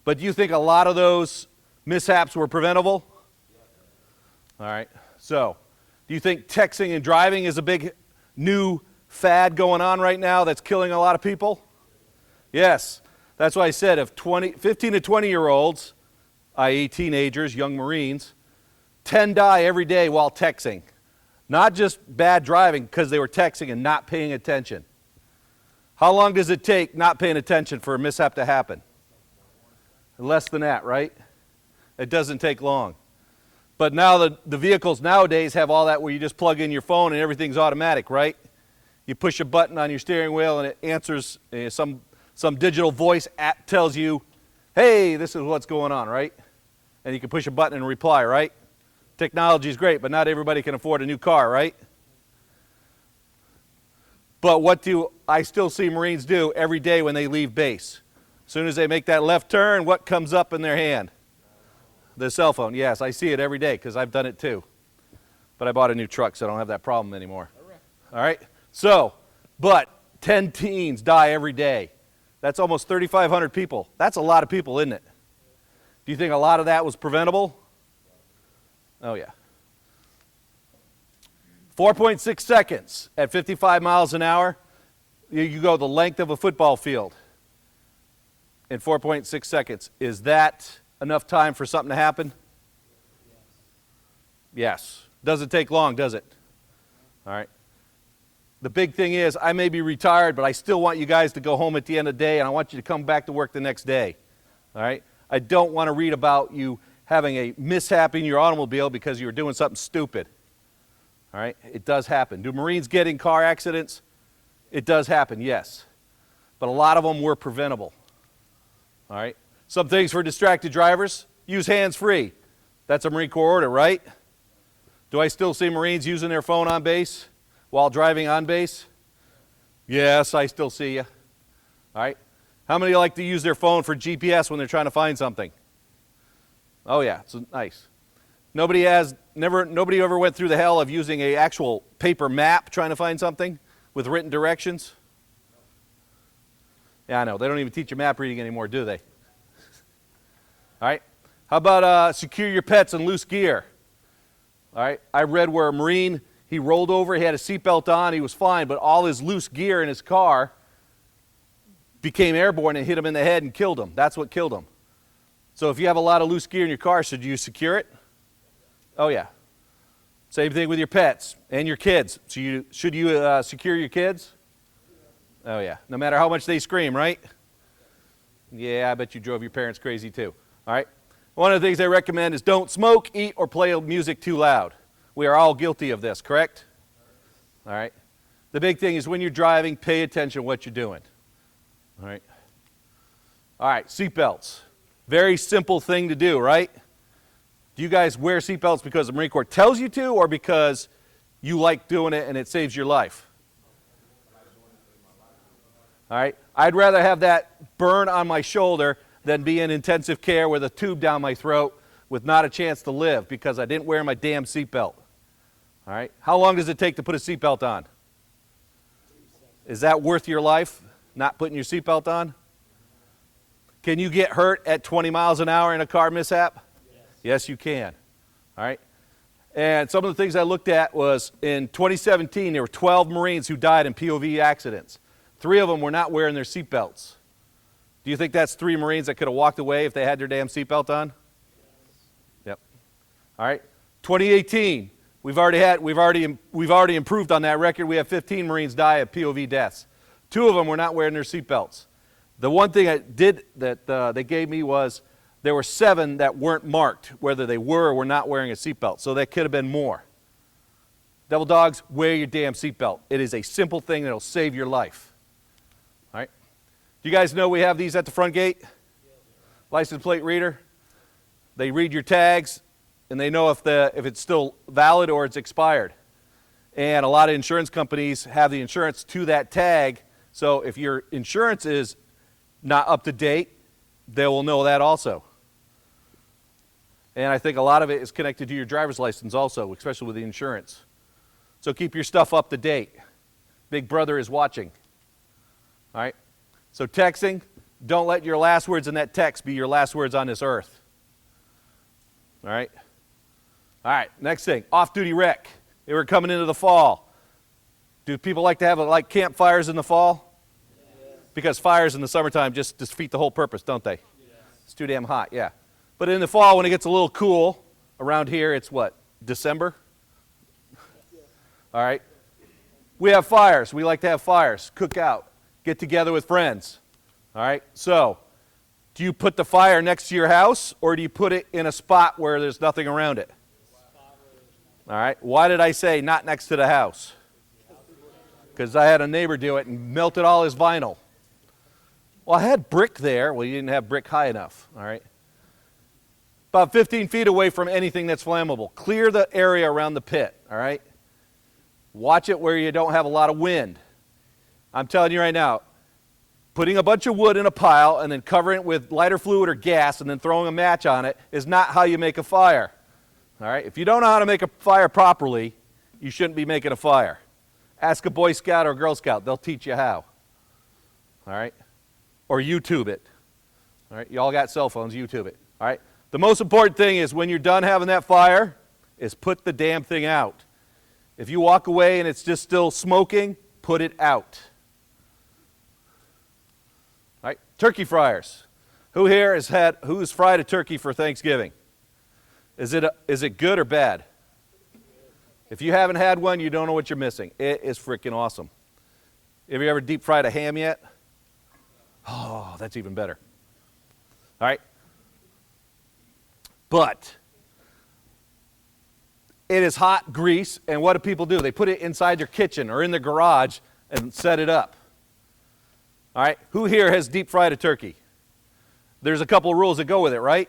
But do you think a lot of those mishaps were preventable? All right. So, do you think texting and driving is a big new fad going on right now that's killing a lot of people? Yes. That's why I said if 15 to 20-year-olds, i.e. teenagers, young Marines, 10 die every day while texting. Not just bad driving because they were texting and not paying attention. How long does it take not paying attention for a mishap to happen? Less than that, right? It doesn't take long. But now the vehicles nowadays have all that where you just plug in your phone and everything's automatic, right? You push a button on your steering wheel and it answers, some digital voice app tells you, hey, this is what's going on, right? And you can push a button and reply, right? Technology is great, but not everybody can afford a new car, right? But what do I still see Marines do every day when they leave base? As soon as they make that left turn, what comes up in their hand? The cell phone. Yes, I see it every day because I've done it too. But I bought a new truck, so I don't have that problem anymore. All right? So, but 10 teens die every day. That's almost 3,500 people. That's a lot of people, isn't it? Do you think a lot of that was preventable? Oh, yeah. 4.6 seconds at 55 miles an hour. You go the length of a football field in 4.6 seconds. Is that enough time for something to happen? Yes. Doesn't take long, does it? All right. The big thing is, I may be retired, but I still want you guys to go home at the end of the day, and I want you to come back to work the next day. All right? I don't want to read about you having a mishap in your automobile because you were doing something stupid. All right? It does happen. Do Marines get in car accidents? It does happen, yes. But a lot of them were preventable. All right? Some things for distracted drivers, use hands-free. That's a Marine Corps order, right? Do I still see Marines using their phone on base while driving on base? Yes, I still see you. All right? How many like to use their phone for GPS when they're trying to find something? Oh yeah, it's nice. Nobody ever went through the hell of using an actual paper map trying to find something with written directions? Yeah, I know. They don't even teach you map reading anymore, do they? All right. How about secure your pets in loose gear? All right. I read where a Marine, he rolled over, he had a seatbelt on, he was fine, but all his loose gear in his car became airborne and hit him in the head and killed him. That's what killed him. So if you have a lot of loose gear in your car, should you secure it? Oh, yeah. Same thing with your pets and your kids. So should you secure your kids? Oh, yeah. No matter how much they scream, right? Yeah, I bet you drove your parents crazy too. All right. One of the things I recommend is don't smoke, eat, or play music too loud. We are all guilty of this, correct? All right. The big thing is when you're driving, pay attention to what you're doing. All right. All right, seatbelts. Very simple thing to do, right? Do you guys wear seatbelts because the Marine Corps tells you to or because you like doing it and it saves your life? All right. I'd rather have that burn on my shoulder than be in intensive care with a tube down my throat with not a chance to live because I didn't wear my damn seatbelt. All right. How long does it take to put a seatbelt on? Is that worth your life, not putting your seatbelt on? Can you get hurt at 20 miles an hour in a car mishap? Yes, you can. All right. And some of the things I looked at was in 2017, there were 12 Marines who died in POV accidents. 3 of them were not wearing their seatbelts. Do you think that's 3 Marines that could have walked away if they had their damn seatbelt on? Yep. All right. 2018, we've already improved on that record. We have 15 Marines die of POV deaths. 2 of them were not wearing their seatbelts. The one thing they gave me was there were 7 that weren't marked, whether they were or were not wearing a seatbelt. So that could have been more. Devil dogs, wear your damn seatbelt. It is a simple thing that'll save your life. All right. Do you guys know we have these at the front gate? License plate reader. They read your tags, and they know if it's still valid or it's expired. And a lot of insurance companies have the insurance to that tag, so if your insurance is not up to date, they will know that also. And I think a lot of it is connected to your driver's license also, especially with the insurance. So keep your stuff up to date. Big brother is watching. All right? So texting, don't let your last words in that text be your last words on this earth. All right? All right, next thing, off-duty rec. They were coming into the fall. Do people like to have campfires in the fall? Yes. Because fires in the summertime just defeat the whole purpose, don't they? Yes. It's too damn hot, yeah. But in the fall, when it gets a little cool, around here it's what, December? Yes. All right. We have fires. We like to have fires, cook out, get together with friends. All right. So, do you put the fire next to your house, or do you put it in a spot where there's nothing around it? All right. Why did I say not next to the house? Because I had a neighbor do it and melted all his vinyl. Well, I had brick there. Well, you didn't have brick high enough. All right. About 15 feet away from anything that's flammable. Clear the area around the pit. All right. Watch it where you don't have a lot of wind. I'm telling you right now, putting a bunch of wood in a pile and then covering it with lighter fluid or gas and then throwing a match on it is not how you make a fire. All right? If you don't know how to make a fire properly, you shouldn't be making a fire. Ask a Boy Scout or a Girl Scout. They'll teach you how. All right? Or YouTube it. All right? You all got cell phones. YouTube it. All right? The most important thing is when you're done having that fire is put the damn thing out. If you walk away and it's just still smoking, put it out. All right? Turkey fryers. Who's fried a turkey for Thanksgiving? Is it good or bad? If you haven't had one, you don't know what you're missing. It is freaking awesome. Have you ever deep fried a ham yet? Oh, that's even better. All right? But it is hot grease, and what do people do? They put it inside their kitchen or in their garage and set it up. All right? Who here has deep fried a turkey? There's a couple of rules that go with it, right?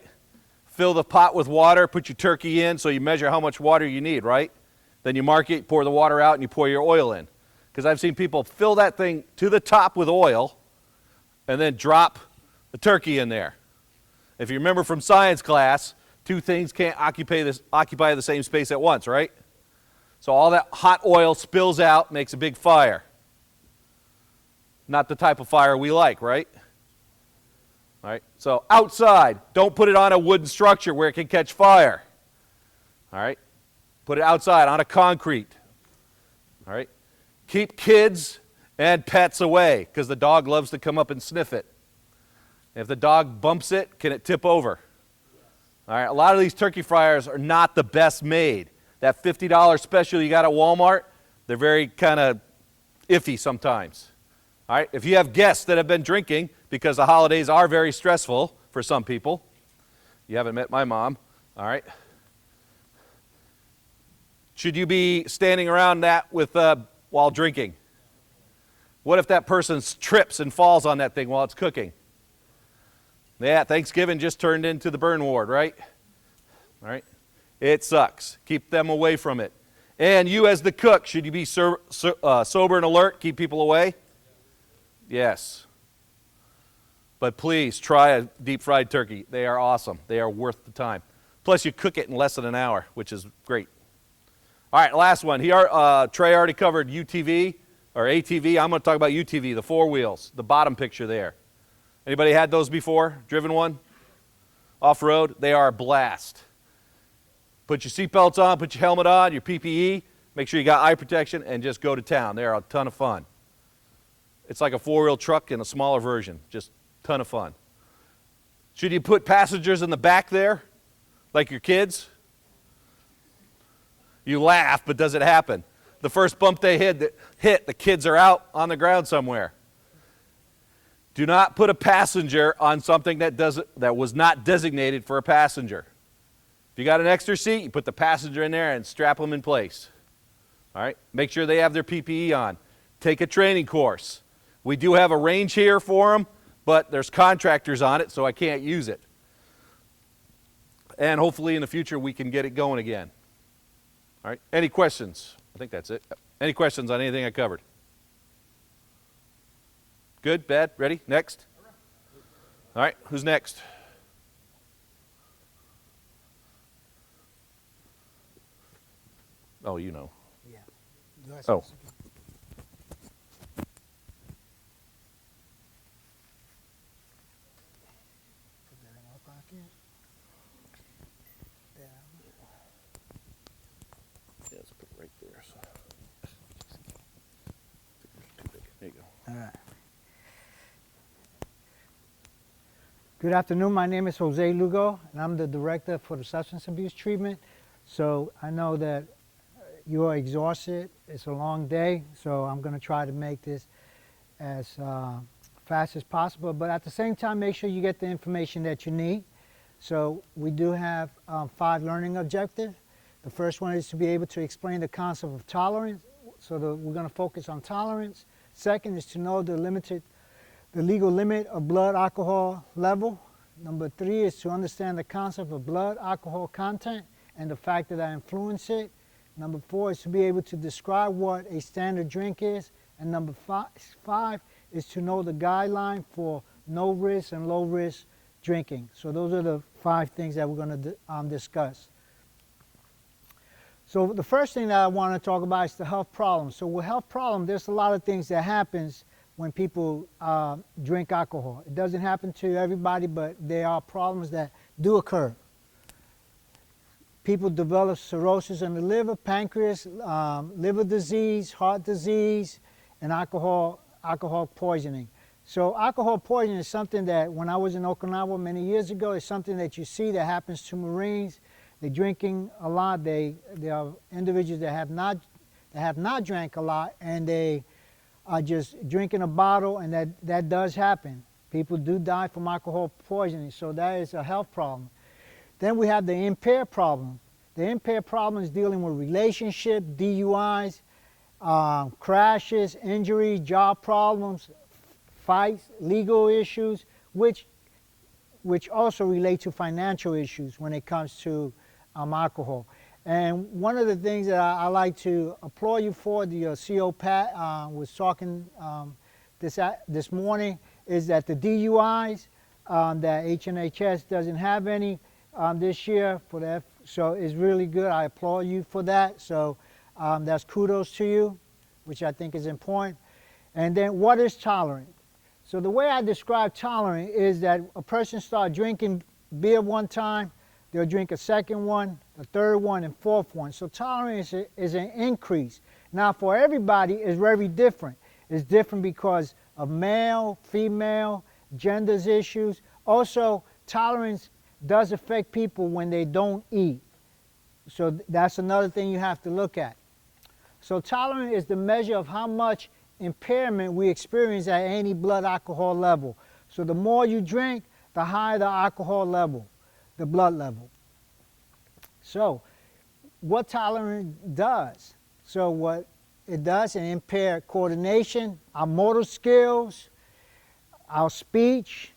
Fill the pot with water, put your turkey in so you measure how much water you need, right? Then you mark it, pour the water out, and you pour your oil in. Because I've seen people fill that thing to the top with oil and then drop the turkey in there. If you remember from science class, 2 things can't occupy the same space at once, right? So all that hot oil spills out, makes a big fire. Not the type of fire we like, right? All right, so outside, don't put it on a wooden structure where it can catch fire. All right, put it outside on a concrete. All right, keep kids and pets away because the dog loves to come up and sniff it. If the dog bumps it, can it tip over? All right, a lot of these turkey fryers are not the best made. That $50 special you got at Walmart, they're very kind of iffy sometimes. All right, if you have guests that have been drinking, because the holidays are very stressful for some people. You haven't met my mom, all right? Should you be standing around that with while drinking? What if that person trips and falls on that thing while it's cooking? Yeah, Thanksgiving just turned into the burn ward, right? All right? It sucks. Keep them away from it. And you as the cook, should you be sober and alert, keep people away? Yes. But please try a deep fried turkey. They are awesome. They are worth the time. Plus you cook it in less than an hour, which is great. All right, last one. Trey already covered UTV or ATV. I'm going to talk about UTV, the 4 wheels, the bottom picture there. Anybody had those before? Driven one? Off-road? They are a blast. Put your seatbelts on, put your helmet on, your PPE, make sure you got eye protection, and just go to town. They are a ton of fun. It's like a 4-wheel truck in a smaller version. Just Ton of fun. Should you put passengers in the back there, like your kids? You laugh, but does it happen? The first bump they hit, the kids are out on the ground somewhere. Do not put a passenger on something that was not designated for a passenger. If you got an extra seat, you put the passenger in there and strap them in place. All right? Make sure they have their PPE on. Take a training course. We do have a range here for them, but there's contractors on it, so I can't use it. And hopefully in the future we can get it going again. All right? Any questions? I think that's it. Any questions on anything I covered? Good? Bad? Ready? Next? All right. Who's next? Oh, you know. Yeah. You ask Oh. us again. Put that in my pocket. There. Yeah, let's put it right there. So. Too big. There you go. All right. Good afternoon. My name is Jose Lugo, and I'm the director for the substance abuse treatment. So I know that you are exhausted. It's a long day, so I'm going to try to make this as fast as possible. But at the same time, make sure you get the information that you need. So we do have 5 learning objectives. The first one is to be able to explain the concept of tolerance. So we're going to focus on tolerance. Second is to know the legal limit of blood alcohol level. Number 3 is to understand the concept of blood alcohol content and the factors that influence it. Number 4 is to be able to describe what a standard drink is. And number 5 is to know the guideline for no risk and low risk drinking. So those are the 5 things that we're going to discuss. So the first thing that I want to talk about is the health problem. So with health problem, there's a lot of things that happens when people drink alcohol. It doesn't happen to everybody, but there are problems that do occur. People develop cirrhosis in the liver, pancreas, liver disease, heart disease, and alcohol poisoning. So alcohol poisoning is something that when I was in Okinawa many years ago, it's something that you see that happens to Marines. They're drinking a lot. There are individuals that have not drank a lot, and they are just drinking a bottle, and that does happen. People do die from alcohol poisoning, so that is a health problem. Then we have the impaired problem. The impaired problem is dealing with relationship, DUIs, crashes, injuries, job problems, fights, legal issues, which also relate to financial issues when it comes to alcohol. And one of the things that I like to applaud you for, the CO Pat was talking this morning, is that the DUIs, that HNHS doesn't have any this year for that, so it's really good. I applaud you for that. So that's kudos to you, which I think is important. And then what is tolerant? So the way I describe tolerant is that a person starts drinking beer one time, they'll drink a second one, a third one, and fourth one. So tolerance is an increase. Now for everybody, it's very different. It's different because of male, female, genders issues. Also, tolerance does affect people when they don't eat. So that's another thing you have to look at. So tolerance is the measure of how much impairment we experience at any blood alcohol level. So the more you drink, the higher the alcohol level, the blood level. So what tolerance does? So what it does, it impairs coordination, our motor skills, our speech,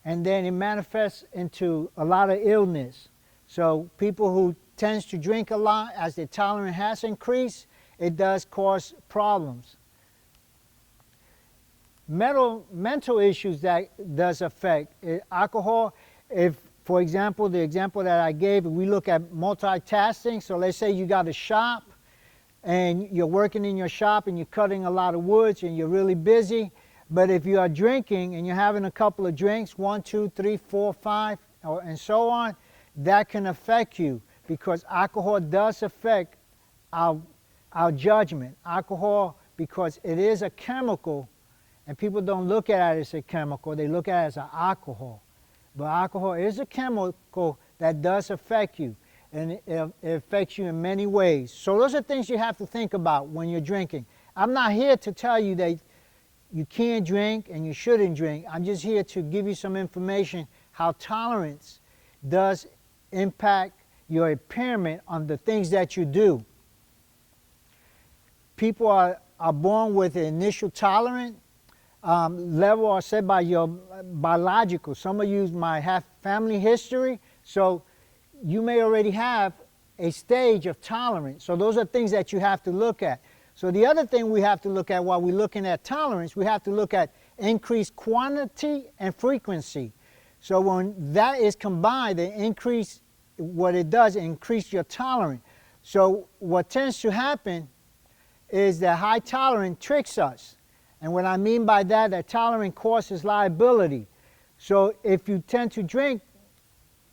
and then it manifests into a lot of illness. So people who tend to drink a lot, as their tolerance has increased, it does cause problems. Mental issues that does affect alcohol. If, for example, the example that I gave, if we look at multitasking, so let's say you got a shop and you're working in your shop and you're cutting a lot of woods and you're really busy, but if you are drinking and you're having a couple of drinks, 1, 2, 3, 4, 5, and so on, that can affect you because alcohol does affect our judgment. Alcohol, because it is a chemical, and people don't look at it as a chemical, they look at it as an alcohol. But alcohol is a chemical that does affect you, and it affects you in many ways. So those are things you have to think about when you're drinking. I'm not here to tell you that you can't drink and you shouldn't drink. I'm just here to give you some information how tolerance does impact your impairment on the things that you do. People are born with an initial tolerance level are set by your biological. Some of you might have family history, so you may already have a stage of tolerance. So those are things that you have to look at. So the other thing we have to look at while we're looking at tolerance, we have to look at increased quantity and frequency. So when that is combined, the increase, what it does, increase your tolerance. So what tends to happen is that high tolerance tricks us. And what I mean by that, that tolerance causes liability. So if you tend to drink,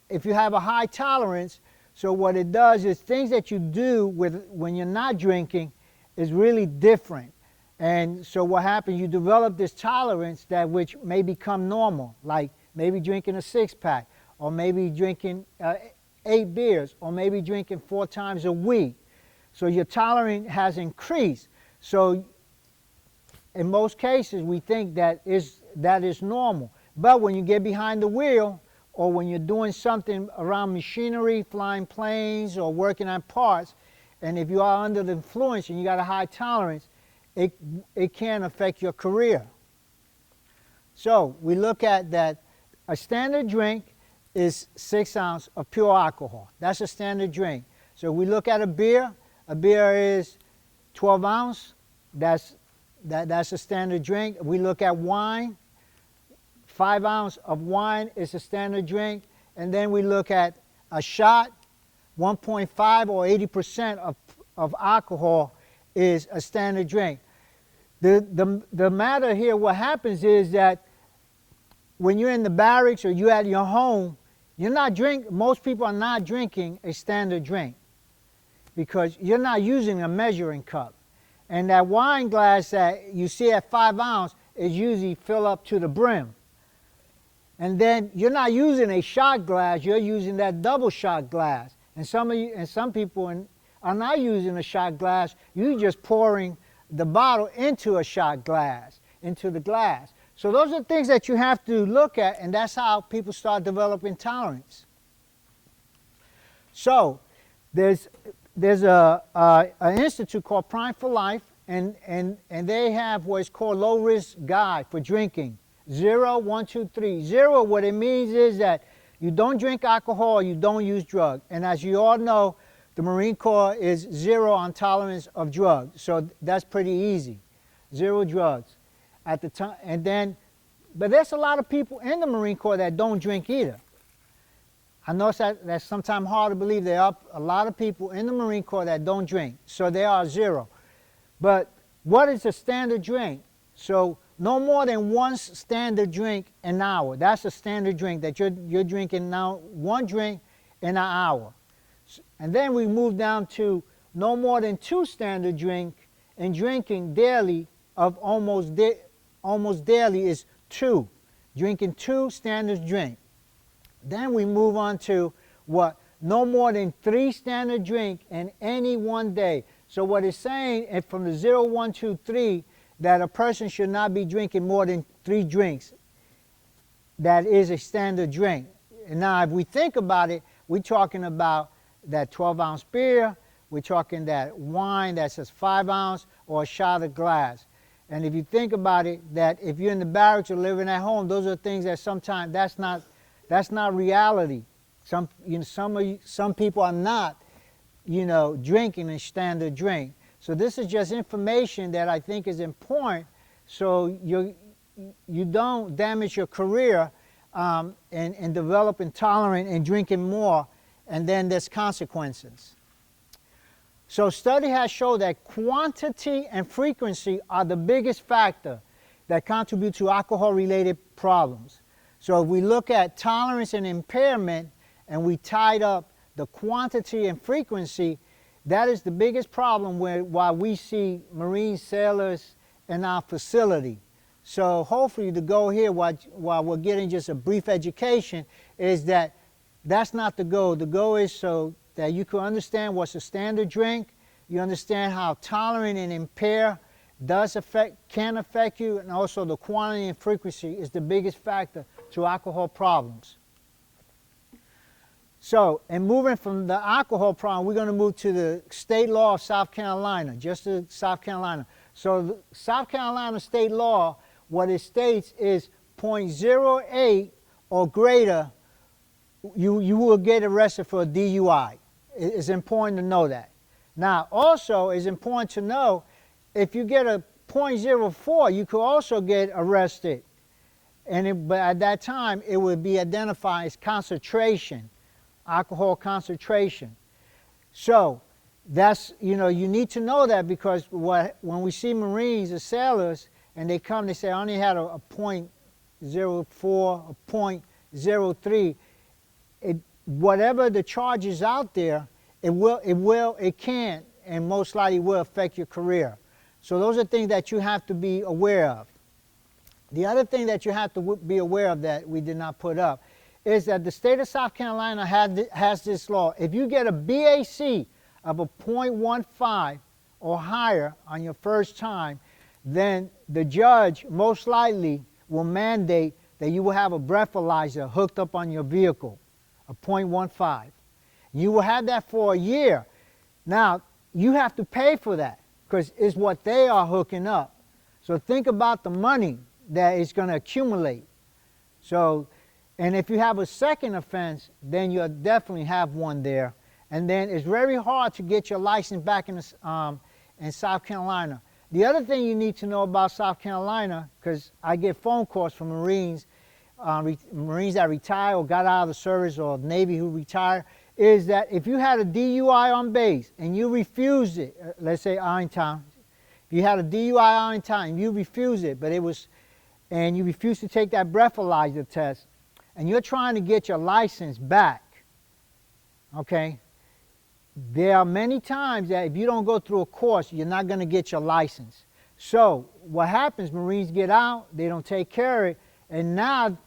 if you have a high tolerance, so what it does is things that you do when you're not drinking is really different. And so what happens, you develop this tolerance that which may become normal, like maybe drinking a 6-pack, or maybe drinking 8 beers, or maybe drinking 4 times a week. So your tolerance has increased. So in most cases, we think that is normal. But when you get behind the wheel, or when you're doing something around machinery, flying planes, or working on parts, and if you are under the influence and you got a high tolerance, it can affect your career. So we look at that a standard drink is 6 ounces of pure alcohol. That's a standard drink. So we look at a beer is 12 ounces. That's a standard drink. We look at wine, 5 ounces of wine is a standard drink. And then we look at a shot, 1.5 or 80% of alcohol is a standard drink. The matter here, what happens is that when you're in the barracks or you're at your home, most people are not drinking a standard drink because you're not using a measuring cup. And that wine glass that you see at 5 ounces is usually filled up to the brim. And then you're not using a shot glass, you're using that double shot glass. And some people are not using a shot glass, you're just pouring the bottle into a shot glass, into the glass. So those are things that you have to look at, and that's how people start developing tolerance. So there's an institute called Prime for Life, and they have what is called low risk guide for drinking. 0, 1, 2, 3. 0, what it means is that you don't drink alcohol, you don't use drugs. And as you all know, the Marine Corps is 0 on tolerance of drugs. So that's pretty easy. 0 drugs at the time. But there's a lot of people in the Marine Corps that don't drink either. I know that's sometimes hard to believe. There are a lot of people in the Marine Corps that don't drink. So they are 0. But what is a standard drink? So no more than 1 standard drink an hour. That's a standard drink that you're drinking now, 1 drink in an hour. And then we move down to no more than 2 standard drink, and drinking daily of almost daily is 2. Drinking 2 standard drink. Then we move on to what? No more than 3 standard drink in any one day. So what it's saying from the 0, 1, 2, 3, that a person should not be drinking more than 3 drinks. That is a standard drink. And now if we think about it, we're talking about that 12-ounce beer, we're talking that wine that says 5 ounce, or a shot of glass. And if you think about it, that if you're in the barracks or living at home, those are things that sometimes that's not reality. Some people are not, drinking a standard drink. So this is just information that I think is important, so you don't damage your career and develop intolerance and drinking more, and then there's consequences. So study has shown that quantity and frequency are the biggest factor that contribute to alcohol-related problems. So if we look at tolerance and impairment, and we tied up the quantity and frequency, that is the biggest problem why we see Marine sailors in our facility. So hopefully the goal here, while we're getting just a brief education, is that that's not the goal. The goal is so that you can understand what's a standard drink, you understand how tolerant and impair can affect you, and also the quantity and frequency is the biggest factor to alcohol problems. So, and moving from the alcohol problem, we're going to move to the state law of South Carolina, just the South Carolina. So the South Carolina state law, what it states is 0.08 or greater, you will get arrested for a DUI. It's important to know that. Now, also, it's important to know if you get a 0.04, you could also get arrested. But at that time, it would be identified as concentration, alcohol concentration. So that's, you need to know that, because when we see Marines or sailors and they come, they say, I only had a 0.04, a 0.03, whatever the charge is out there, it can and most likely will affect your career. So those are things that you have to be aware of. The other thing that you have to be aware of that we did not put up is that the state of South Carolina has this law. If you get a BAC of a 0.15 or higher on your first time, then the judge most likely will mandate that you will have a breathalyzer hooked up on your vehicle, a 0.15. You will have that for a year. Now, you have to pay for that because it's what they are hooking up. So think about the money that is going to accumulate. So, and if you have a second offense, then you'll definitely have one there. And then it's very hard to get your license back in South Carolina. The other thing you need to know about South Carolina, because I get phone calls from Marines, Marines that retire or got out of the service, or Navy who retire, is that if you had a DUI on base and you refused it, let's say Irontown, if you had a DUI Irontown, you refused it, and you refused to take that breathalyzer test, and you're trying to get your license back, okay? There are many times that if you don't go through a course, you're not going to get your license. So what happens, Marines get out, they don't take care of it, and now,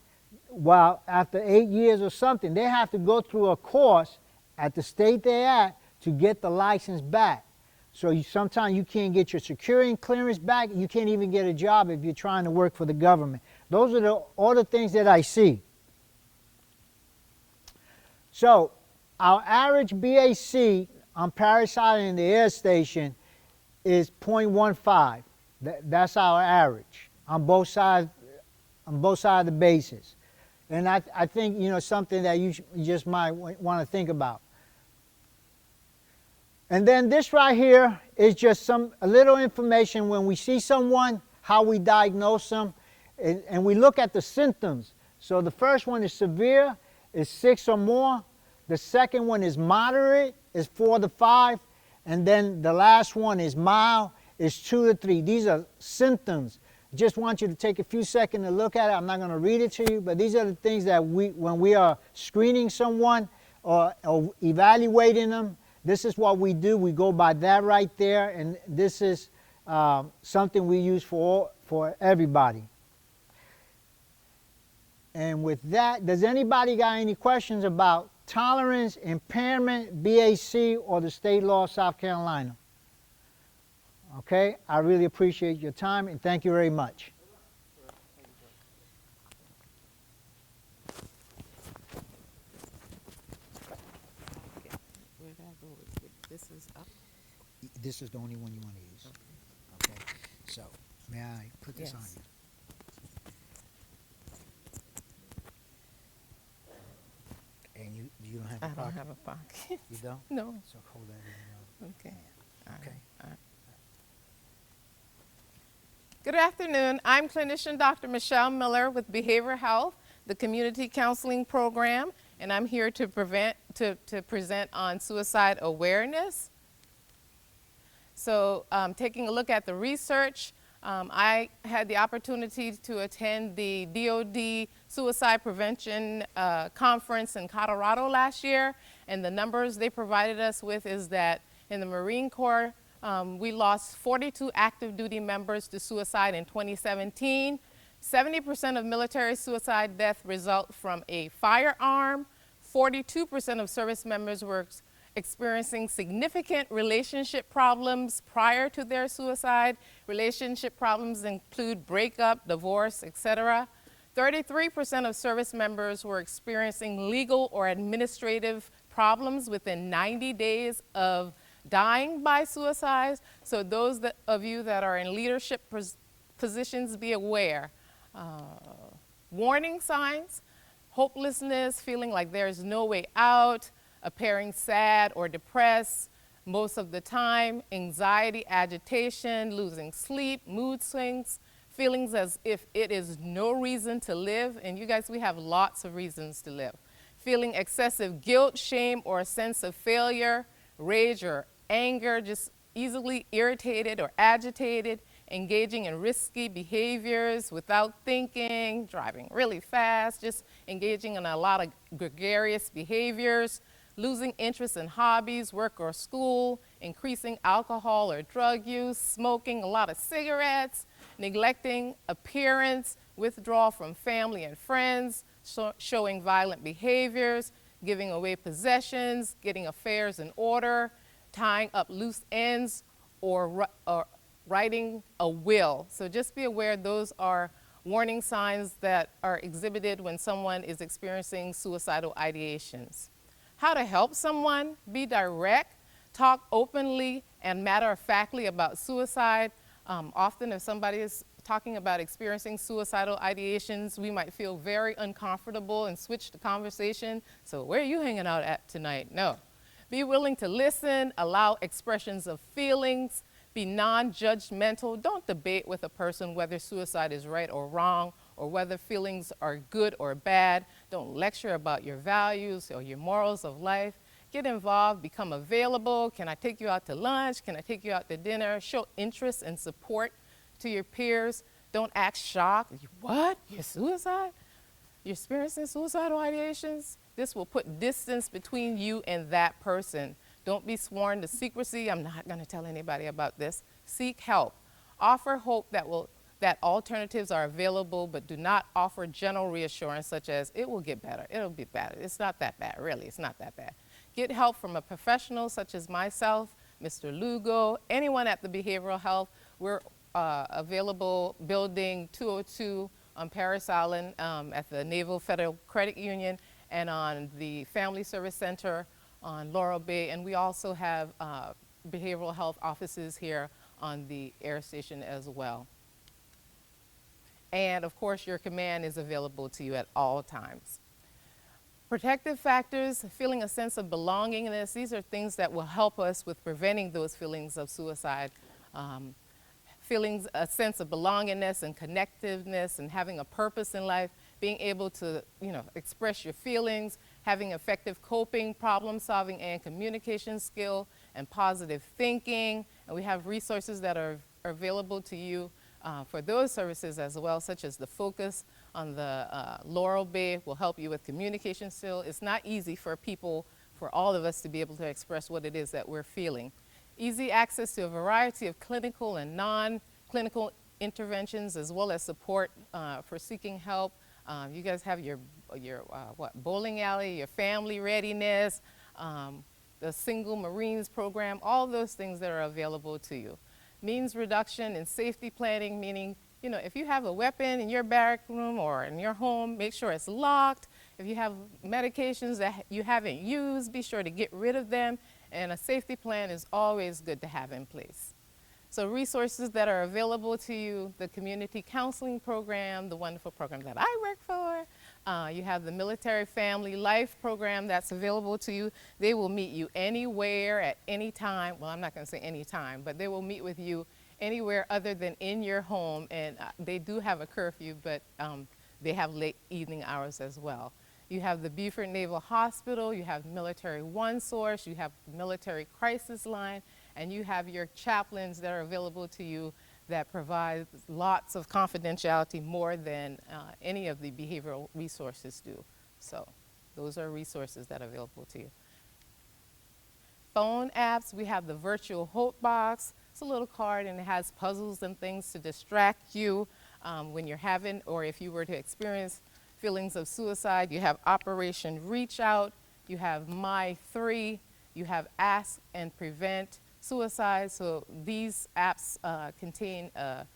after 8 years or something, they have to go through a course at the state they're at to get the license back. So sometimes you can't get your security clearance back. You can't even get a job if you're trying to work for the government. Those are all the things that I see. So our average BAC on Paris Island in the air station is 0.15. That's our average on both sides of the bases. And I think, something that you just might want to think about. And then this right here is just a little information when we see someone, how we diagnose them, and we look at the symptoms. So the first one is severe, is 6 or more. The second one is moderate, is 4 to 5. And then the last one is mild, is 2 to 3. These are symptoms. Just want you to take a few seconds to look at it. I'm not going to read it to you, but these are the things that when we are screening someone or evaluating them, this is what we do. We go by that right there, and this is something we use for everybody. And with that, does anybody got any questions about tolerance, impairment, BAC, or the state law of South Carolina? Okay, I really appreciate your time, and thank you very much. Where did I go with it? This is up. This is the only one you want to use. Okay, so may I put this on Yes. you? And you don't have I a don't pocket? have a pocket. You don't? No. So hold that in your Okay. All Okay. right, all right. Good afternoon. I'm clinician Dr. Michelle Miller with Behavioral Health, the Community Counseling Program, and I'm here to present on suicide awareness. So taking a look at the research, I had the opportunity to attend the DoD Suicide Prevention Conference in Colorado last year, and the numbers they provided us with is that in the Marine Corps, we lost 42 active duty members to suicide in 2017, 70% of military suicide death result from a firearm. 42% of service members were experiencing significant relationship problems prior to their suicide. Relationship problems include breakup, divorce, etc. 33% of service members were experiencing legal or administrative problems within 90 days of dying by suicide. So those of you that are in leadership positions, be aware. Warning signs: hopelessness, feeling like there's no way out, appearing sad or depressed most of the time, anxiety, agitation, losing sleep, mood swings, feelings as if it is no reason to live. And you guys, we have lots of reasons to live. Feeling excessive guilt, shame, or a sense of failure, rage or anger, just easily irritated or agitated, engaging in risky behaviors without thinking, driving really fast, just engaging in a lot of gregarious behaviors, losing interest in hobbies, work, or school, increasing alcohol or drug use, smoking a lot of cigarettes, neglecting appearance, withdrawal from family and friends, showing violent behaviors, giving away possessions, getting affairs in order, tying up loose ends, or writing a will. So just be aware those are warning signs that are exhibited when someone is experiencing suicidal ideations. How to help someone: be direct, talk openly and matter-of-factly about suicide. Often if somebody is talking about experiencing suicidal ideations, we might feel very uncomfortable and switch the conversation. So where are you hanging out at tonight? No. Be willing to listen, allow expressions of feelings, be non-judgmental. Don't debate with a person whether suicide is right or wrong, or whether feelings are good or bad. Don't lecture about your values or your morals of life. Get involved, become available. Can I take you out to lunch? Can I take you out to dinner? Show interest and support to your peers. Don't act shocked. What? You're suicide? You're experiencing suicidal ideations? This will put distance between you and that person. Don't be sworn to secrecy. I'm not going to tell anybody about this. Seek help. Offer hope that alternatives are available, but do not offer general reassurance such as, it will get better, it'll be better. It's not that bad, really, it's not that bad. Get help from a professional such as myself, Mr. Lugo, anyone at the behavioral health. We're available building 202 on Paris Island at the Naval Federal Credit Union, and on the Family Service Center on Laurel Bay. And we also have behavioral health offices here on the air station as well. And of course, your command is available to you at all times. Protective factors: feeling a sense of belongingness. These are things that will help us with preventing those feelings of suicide. Feelings, a sense of belongingness and connectiveness and having a purpose in life, being able to, express your feelings, having effective coping, problem solving, and communication skill, and positive thinking. And we have resources that are available to you for those services as well, such as the Focus on the Laurel Bay will help you with communication skill. It's not easy for all of us to be able to express what it is that we're feeling. Easy access to a variety of clinical and non-clinical interventions, as well as support for seeking help. You guys have your bowling alley, your family readiness, the Single Marines program, all those things that are available to you. Means reduction and safety planning, meaning, if you have a weapon in your barrack room or in your home, make sure it's locked. If you have medications that you haven't used, be sure to get rid of them. And a safety plan is always good to have in place. So resources that are available to you: the community counseling program, the wonderful program that I work for. You have the military family life program that's available to you. They will meet you anywhere at any time. Well, I'm not going to say any time, but they will meet with you anywhere other than in your home. And they do have a curfew, but they have late evening hours as well. You have the Beaufort Naval Hospital, you have Military One Source, you have Military Crisis Line, and you have your chaplains that are available to you that provide lots of confidentiality, more than any of the behavioral resources do. So those are resources that are available to you. Phone apps: we have the Virtual Hope Box. It's a little card and it has puzzles and things to distract you. when you're having, or if you were to experience feelings of suicide. You have Operation Reach Out, you have My 3, you have Ask and Prevent Suicide. So these apps contain a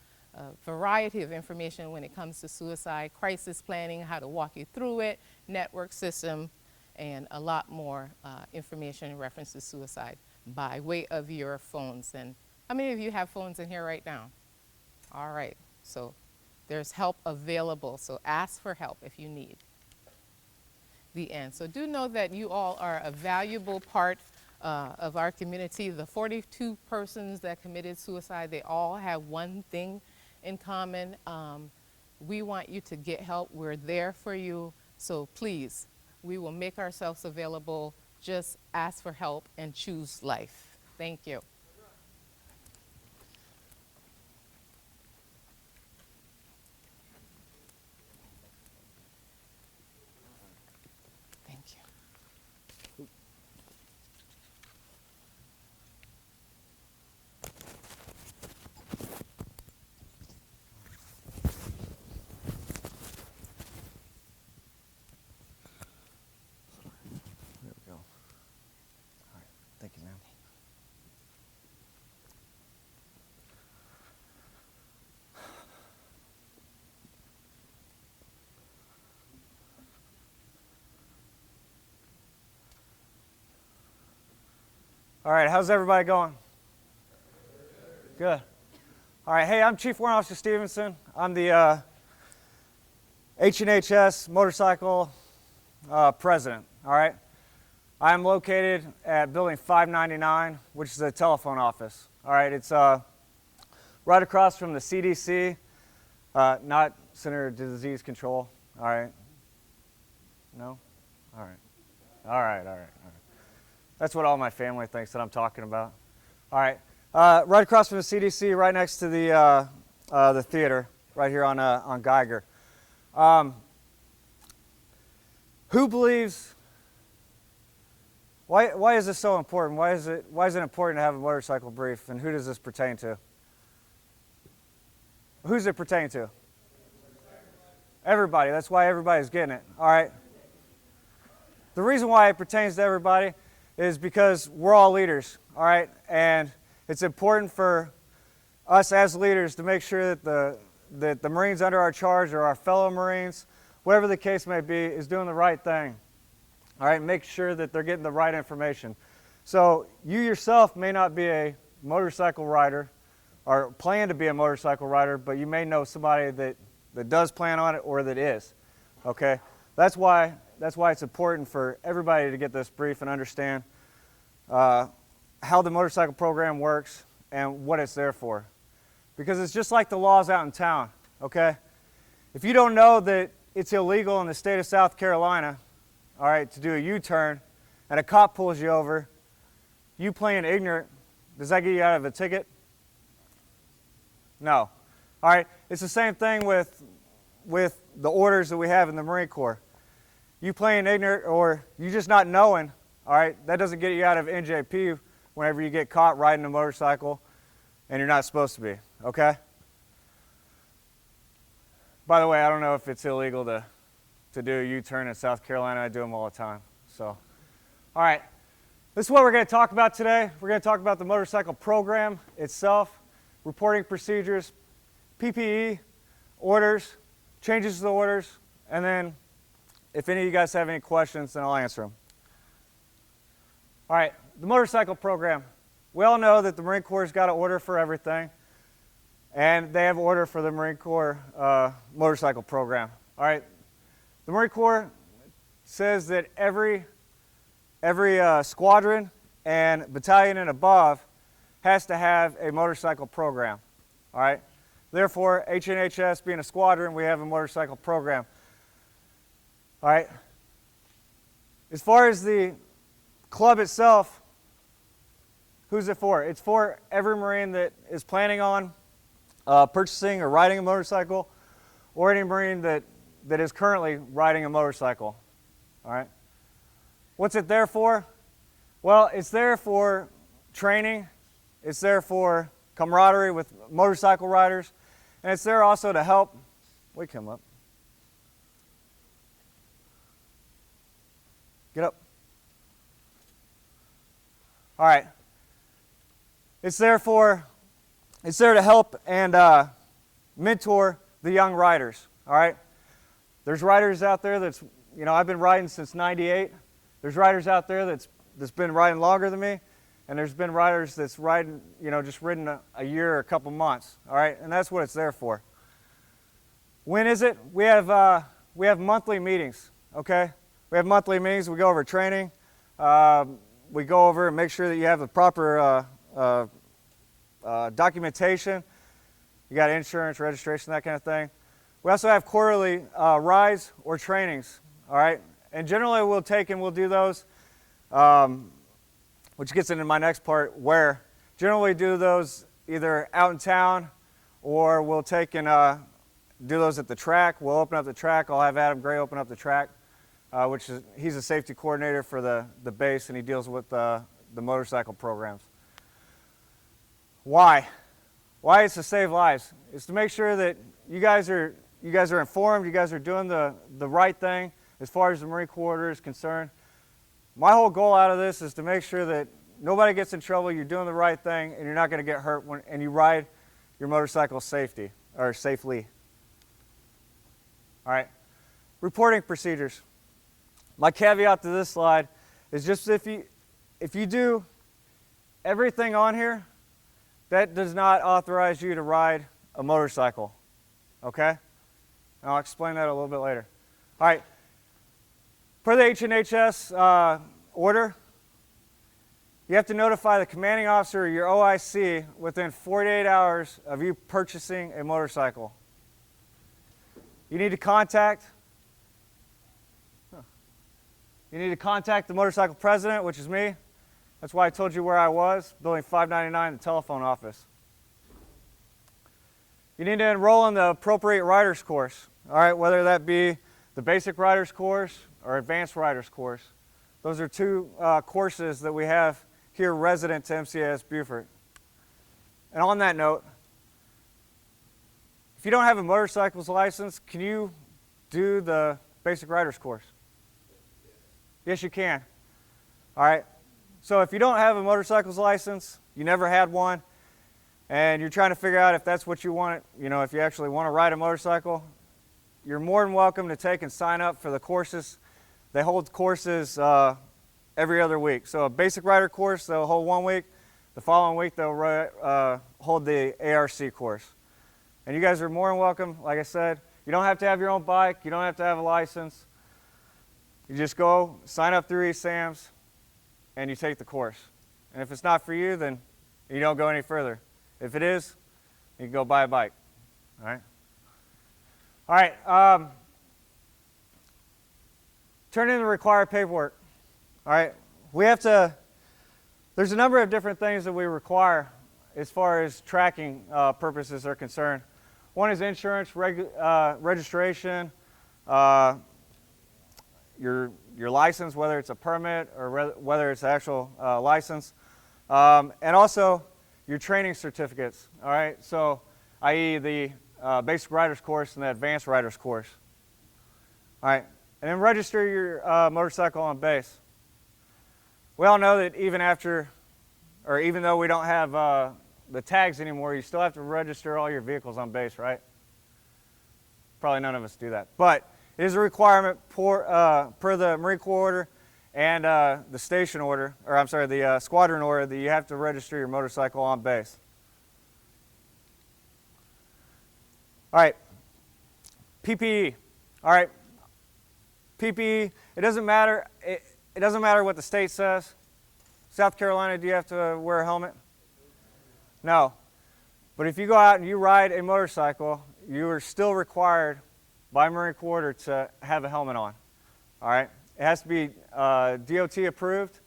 variety of information when it comes to suicide, crisis planning, how to walk you through it, network system, and a lot more information in reference to suicide by way of your phones. And how many of you have phones in here right now? All right, so there's help available, so ask for help if you need. The end. So do know that you all are a valuable part of our community. The 42 persons that committed suicide, they all have one thing in common. We want you to get help. We're there for you. So please, we will make ourselves available. Just ask for help and choose life. Thank you. Thank you. There we go. All right. Thank you, ma'am. All right, how's everybody going? Good. All right, hey, I'm Chief Warrant Officer Stevenson. I'm the H&HS motorcycle president, all right? I'm located at building 599, which is a telephone office, all right? It's right across from the CDC, not Center for Disease Control, all right? No? All right. All right, all right, all right. That's what all my family thinks that I'm talking about. All right, right across from the CDC, right next to the theater, right here on Geiger. Who believes? Why is this so important? Why is it important to have a motorcycle brief? And who does this pertain to? Who's it pertain to? Everybody. That's why everybody's getting it. All right. The reason why it pertains to everybody is because we're all leaders, all right? And it's important for us as leaders to make sure that the Marines under our charge or our fellow Marines, whatever the case may be, is doing the right thing, all right? Make sure that they're getting the right information. So you yourself may not be a motorcycle rider or plan to be a motorcycle rider, but you may know somebody that does plan on it or that is, okay? That's why it's important for everybody to get this brief and understand how the motorcycle program works and what it's there for. Because it's just like the laws out in town, okay? If you don't know that it's illegal in the state of South Carolina, all right, to do a U-turn, and a cop pulls you over, you playing ignorant, does that get you out of a ticket? No. All right, it's the same thing with the orders that we have in the Marine Corps. You playing ignorant or you just not knowing, all right, that doesn't get you out of NJP whenever you get caught riding a motorcycle and you're not supposed to be, okay? By the way, I don't know if it's illegal to do a U-turn in South Carolina. I do them all the time, so. All right, this is what we're going to talk about today. We're going to talk about the motorcycle program itself, reporting procedures, PPE, orders, changes to the orders, and then if any of you guys have any questions, then I'll answer them. All right, the motorcycle program. We all know that the Marine Corps has got an order for everything, and they have an order for the Marine Corps motorcycle program. All right, the Marine Corps says that every squadron and battalion and above has to have a motorcycle program. All right, therefore, H&HS being a squadron, we have a motorcycle program. All right. As far as the club itself, who's it for? It's for every Marine that is planning on purchasing or riding a motorcycle, or any Marine that is currently riding a motorcycle. All right. What's it there for? Well, it's there for training. It's there for camaraderie with motorcycle riders, And it's there also to help. We come up. Get up. All right. It's there to help and mentor the young riders. All right. There's riders out there that's, I've been riding since '98. There's riders out there that's been riding longer than me, and there's been riders that's riding, just ridden a year or a couple months. All right, and that's what it's there for. When is it? We have monthly meetings. Okay, we have monthly meetings. We go over training. We go over and make sure that you have the proper documentation. You got insurance, registration, that kind of thing. We also have quarterly rides or trainings, all right? And generally we'll do those, which gets into my next part, where generally do those either out in town or we'll take and do those at the track. We'll open up the track. I'll have Adam Gray open up the track, he's a safety coordinator for the base, and he deals with the motorcycle programs. Why? Why? It's to save lives. It's to make sure that you guys are informed, you guys are doing the right thing as far as the Marine Corps order is concerned. My whole goal out of this is to make sure that nobody gets in trouble, you're doing the right thing, and you're not going to get hurt and you ride your motorcycle safely. All right. Reporting procedures. My caveat to this slide is just if you do everything on here, that does not authorize you to ride a motorcycle. Okay? And I'll explain that a little bit later. All right. Per the HNHS order, you have to notify the commanding officer or your OIC within 48 hours of you purchasing a motorcycle. You need to contact the motorcycle president, which is me. That's why I told you where I was, building 599, the telephone office. You need to enroll in the appropriate riders course, all right, whether that be the basic riders course or advanced riders course. Those are two courses that we have here resident to MCAS Beaufort. And on that note, if you don't have a motorcycles license, can you do the basic riders course? Yes, you can. All right. So if you don't have a motorcycles license, you never had one, and you're trying to figure out if that's what you want, if you actually want to ride a motorcycle, you're more than welcome to take and sign up for the courses. They hold courses every other week. So a basic rider course, they'll hold 1 week. The following week, they'll hold the ARC course. And you guys are more than welcome. Like I said, you don't have to have your own bike. You don't have to have a license. You just go, sign up through eSAMS, and you take the course. And if it's not for you, then you don't go any further. If it is, you can go buy a bike. All right? All right. Turn in the required paperwork. All right. There's a number of different things that we require as far as tracking purposes are concerned. One is insurance, registration, your license, whether it's a permit or whether it's an actual license, and also your training certificates. All right, so i.e. the basic riders course and the advanced riders course. All right, and then register your motorcycle on base. We all know that even though we don't have the tags anymore, you still have to register all your vehicles on base, right? Probably none of us do that, but it is a requirement per the Marine Corps order and the station order, or I'm sorry, the squadron order, that you have to register your motorcycle on base. All right, PPE. All right, PPE. It doesn't matter. It doesn't matter what the state says. South Carolina, do you have to wear a helmet? No. But if you go out and you ride a motorcycle, you are still required by Marine Corps order to have a helmet on. All right? It has to be DOT approved.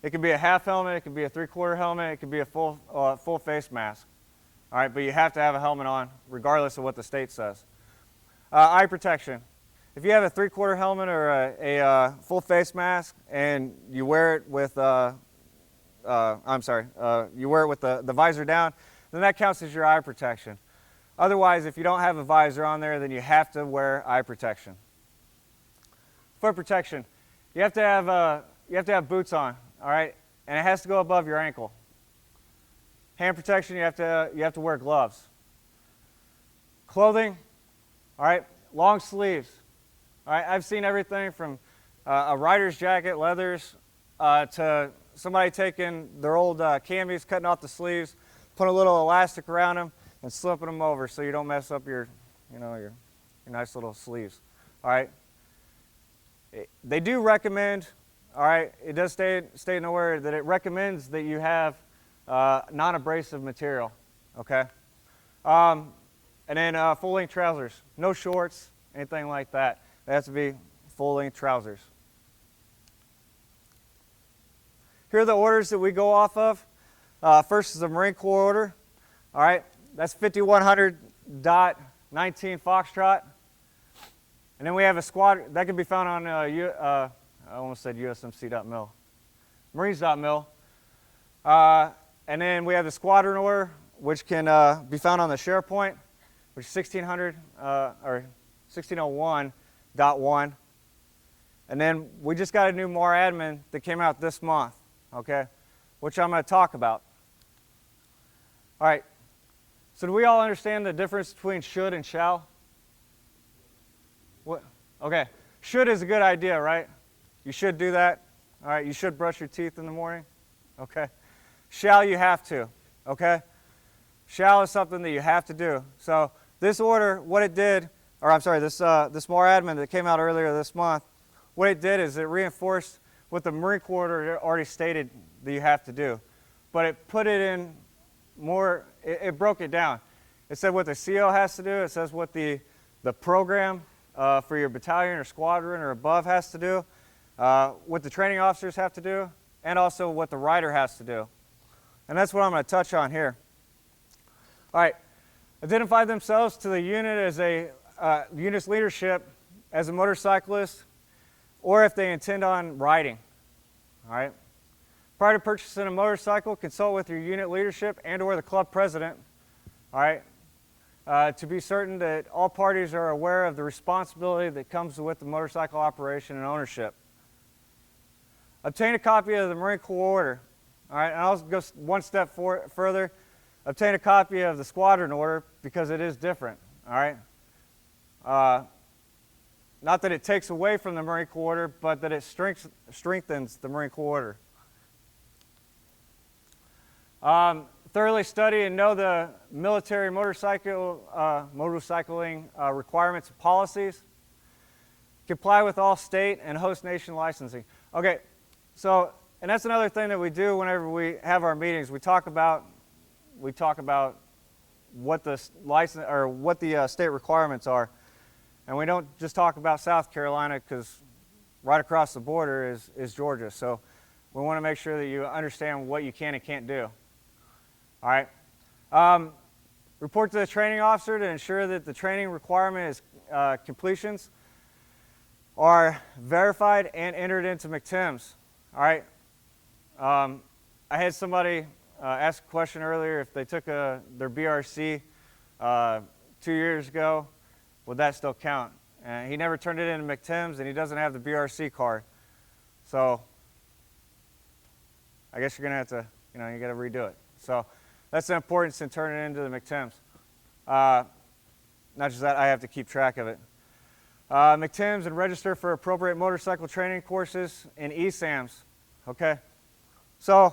It can be a half helmet, it can be a 3/4 helmet, it can be a full face mask. All right, but you have to have a helmet on regardless of what the state says. Eye protection. If you have a 3/4 helmet or a full face mask and you wear it with you wear it with the visor down, then that counts as your eye protection. Otherwise, if you don't have a visor on there, then you have to wear eye protection. Foot protection, you have to have boots on, all right, and it has to go above your ankle. Hand protection, you have to wear gloves. Clothing, all right, long sleeves. All right, I've seen everything from a rider's jacket, leathers, to somebody taking their old camis, cutting off the sleeves, putting a little elastic around them, and slipping them over so you don't mess up your nice little sleeves. All right. They do recommend, all right, it does state nowhere that it recommends that you have non-abrasive material. Okay. And then full-length trousers, no shorts, anything like that. They have to be full-length trousers. Here are the orders that we go off of. First is the Marine Corps order. All right, that's 5100.19 Foxtrot. And then we have a squad that can be found on, I almost said USMC.mil, Marines.mil. And then we have the squadron order, which can be found on the SharePoint, which is 1600 or 1601.1. And then we just got a new MAR admin that came out this month, okay, which I'm going to talk about. All right, so do we all understand the difference between should and shall? What? Okay, should is a good idea, right? You should do that. All right, you should brush your teeth in the morning. Okay. Shall, you have to. Okay. Shall is something that you have to do. So this order, what it did, or I'm sorry, this MAR admin that came out earlier this month, what it did is it reinforced what the Marine Corps order already stated that you have to do, but it put it in more. It broke it down. It said what the CO has to do. It says what the program for your battalion or squadron or above has to do, what the training officers have to do, and also what the rider has to do. And that's what I'm going to touch on here. All right, identify themselves to the unit as a unit's leadership as a motorcyclist, or if they intend on riding. All right. Prior to purchasing a motorcycle, consult with your unit leadership and/or the club president. All right. To be certain that all parties are aware of the responsibility that comes with the motorcycle operation and ownership. Obtain a copy of the Marine Corps order. All right, and I'll go one step further. Obtain a copy of the squadron order because it is different. All right. Not that it takes away from the Marine Corps order, but that it strengthens the Marine Corps order. Thoroughly study and know the military motorcycling requirements and policies. Comply with all state and host nation licensing. Okay, so, and that's another thing that we do whenever we have our meetings. We talk about what the license or what the state requirements are, and we don't just talk about South Carolina because right across the border is Georgia. So we want to make sure that you understand what you can and can't do. All right. Report to the training officer to ensure that the training requirement is completions are verified and entered into MCTIMS. All right. I had somebody ask a question earlier if they took their BRC 2 years ago, would that still count? And he never turned it into MCTIMS, and he doesn't have the BRC card. So I guess you're going to have to, you got to redo it. So that's the importance in turning it into the MCTIMS. Not just that, I have to keep track of it. MCTIMS and register for appropriate motorcycle training courses and ESAMs. Okay, so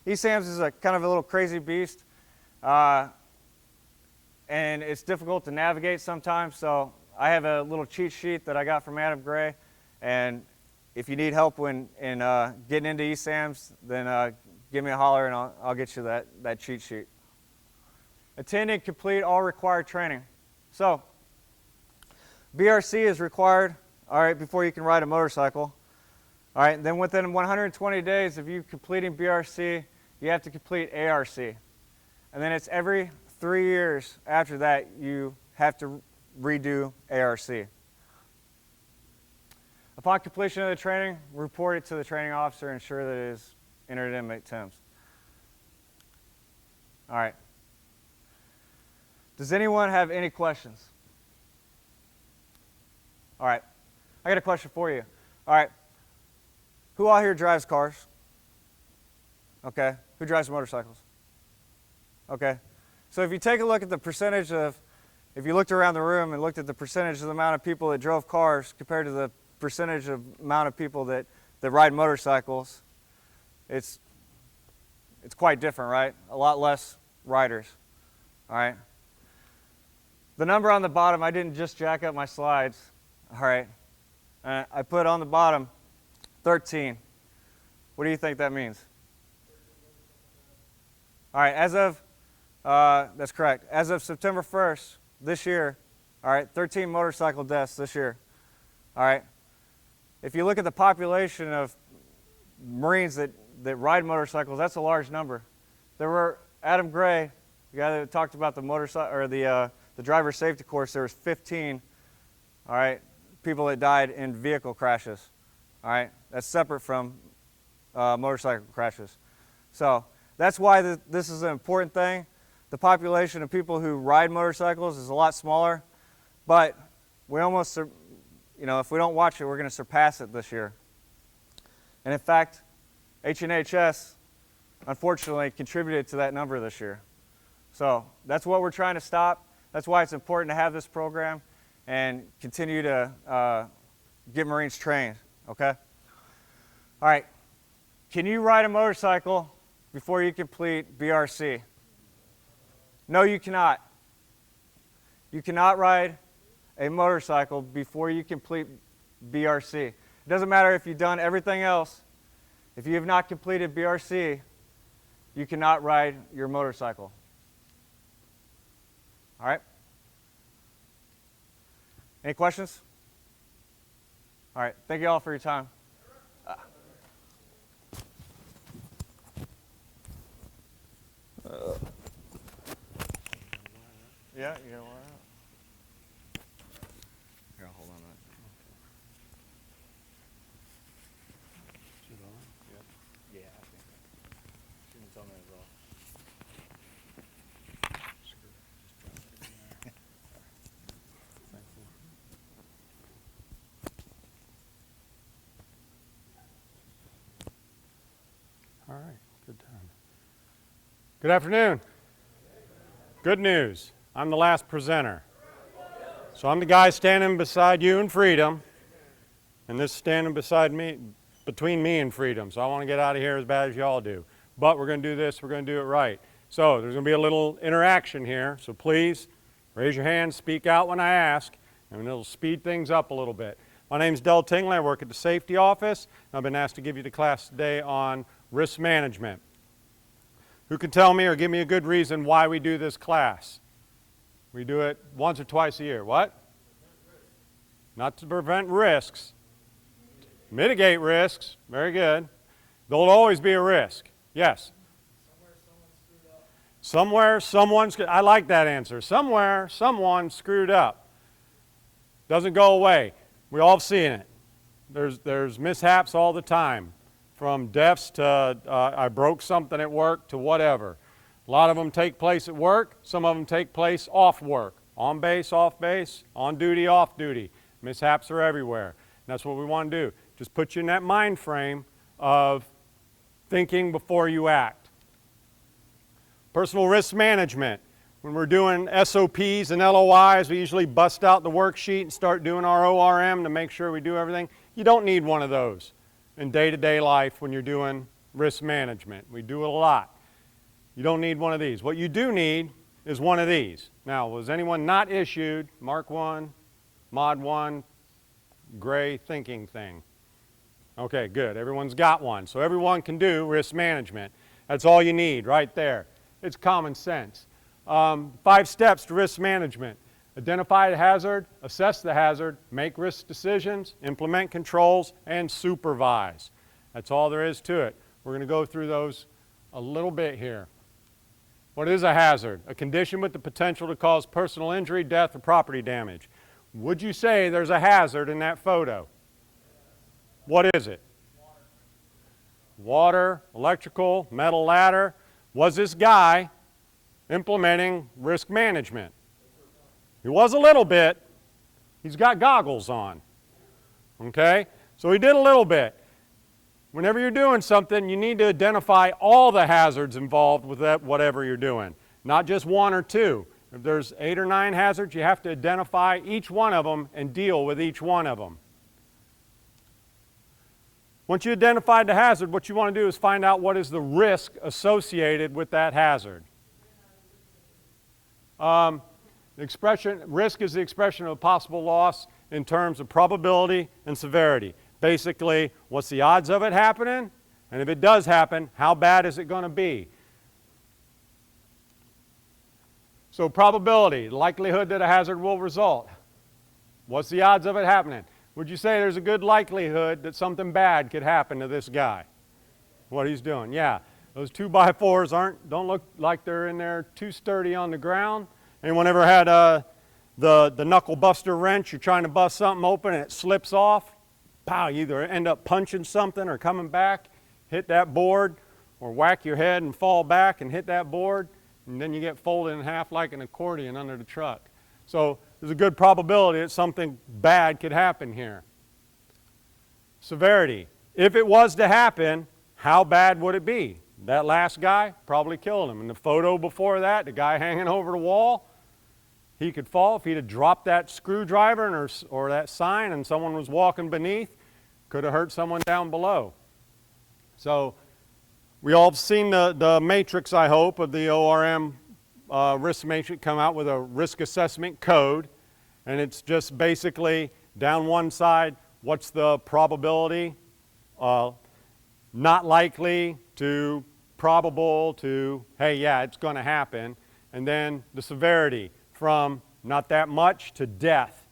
ESAMs is a kind of a little crazy beast, and it's difficult to navigate sometimes. So I have a little cheat sheet that I got from Adam Gray, and if you need help in getting into ESAMs, then give me a holler and I'll get you that cheat sheet. Attend and complete all required training. So BRC is required, all right, before you can ride a motorcycle. All right, then within 120 days of you completing BRC, you have to complete ARC. And then it's every 3 years after that you have to redo ARC. Upon completion of the training, report it to the training officer and ensure that it is entered in MCTIMS. All right. Does anyone have any questions? All right. I got a question for you. All right. Who out here drives cars? Okay. Who drives motorcycles? Okay. So if you take a look at the percentage of, if you looked around the room and looked at the percentage of the amount of people that drove cars compared to the percentage of amount of people that ride motorcycles, it's quite different, right? A lot less riders. All right. The number on the bottom, I didn't just jack up my slides. All right. I put on the bottom 13. What do you think that means? All right, as of, that's correct. As of September 1st this year, all right, 13 motorcycle deaths this year. All right. If you look at the population of Marines that ride motorcycles, that's a large number. There were, Adam Gray, the guy that talked about the motorcycle, or the driver safety course, there was 15, all right, people that died in vehicle crashes. All right, that's separate from motorcycle crashes. So that's why this is an important thing. The population of people who ride motorcycles is a lot smaller, but we almost, you know, if we don't watch it, we're going to surpass it this year. And in fact, HNHS unfortunately contributed to that number this year. So that's what we're trying to stop. That's why it's important to have this program and continue to get Marines trained, okay? All right, can you ride a motorcycle before you complete BRC? No, you cannot. You cannot ride a motorcycle before you complete BRC. It doesn't matter if you've done everything else. If you have not completed BRC, you cannot ride your motorcycle. All right? Any questions? All right. Thank you all for your time. Yeah, you know what? Here, I'll hold on to that. Yeah, I think. She didn't tell me as well. All right, good time. Good afternoon. Good news. I'm the last presenter. So I'm the guy standing beside you in freedom, and this is standing beside me, between me and freedom. So I want to get out of here as bad as y'all do. But we're going to do this, we're going to do it right. So there's going to be a little interaction here. So please raise your hand, speak out when I ask, and it'll speed things up a little bit. My name's Del Tingley. I work at the safety office. I've been asked to give you the class today on risk management. Who can tell me or give me a good reason why we do this class? We do it once or twice a year. What? Not to prevent risks. Mitigate risks. Very good. There'll always be a risk. Yes? Somewhere someone's, I like that answer. Somewhere someone screwed up. Doesn't go away. We all have seen it. There's mishaps all the time. From deaths to I broke something at work to whatever. A lot of them take place at work. Some of them take place off work. On base, off base, on duty, off duty. Mishaps are everywhere. And that's what we want to do. Just put you in that mind frame of thinking before you act. Personal risk management. When we're doing SOPs and LOIs, we usually bust out the worksheet and start doing our ORM to make sure we do everything. You don't need one of those in day-to-day life when you're doing risk management. We do it a lot. You don't need one of these. What you do need is one of these. Now, was anyone not issued Mark 1, Mod 1, gray thinking thing? Okay, good. Everyone's got one. So everyone can do risk management. That's all you need right there. It's common sense. 5 steps to risk management. Identify the hazard, assess the hazard, make risk decisions, implement controls, and supervise. That's all there is to it. We're going to go through those a little bit here. What is a hazard? A condition with the potential to cause personal injury, death, or property damage. Would you say there's a hazard in that photo? What is it? Water, electrical, metal ladder. Was this guy implementing risk management? He was a little bit. He's got goggles on. Okay? So he did a little bit. Whenever you're doing something, you need to identify all the hazards involved with that, whatever you're doing, not just one or two. If there's 8 or 9 hazards, you have to identify each one of them and deal with each one of them. Once you identified the hazard, what you want to do is find out what is the risk associated with that hazard. Risk is the expression of a possible loss in terms of probability and severity. Basically, what's the odds of it happening? And if it does happen, how bad is it going to be? So probability, likelihood that a hazard will result. What's the odds of it happening? Would you say there's a good likelihood that something bad could happen to this guy? What he's doing? Yeah. Those 2x4s don't look like they're in there too sturdy on the ground. Anyone ever had the knuckle buster wrench? You're trying to bust something open and it slips off. Pow, you either end up punching something or coming back, hit that board, or whack your head and fall back and hit that board, and then you get folded in half like an accordion under the truck. So there's a good probability that something bad could happen here. Severity. If it was to happen, how bad would it be? That last guy probably killed him. In the photo before that, the guy hanging over the wall, he could fall. If he'd have dropped that screwdriver or that sign and someone was walking beneath, could have hurt someone down below. So we all have seen the matrix, I hope, of the ORM risk matrix come out with a risk assessment code. And it's just basically down one side, what's the probability? Not likely to probable to, hey, yeah, it's going to happen. And then the severity from not that much to death.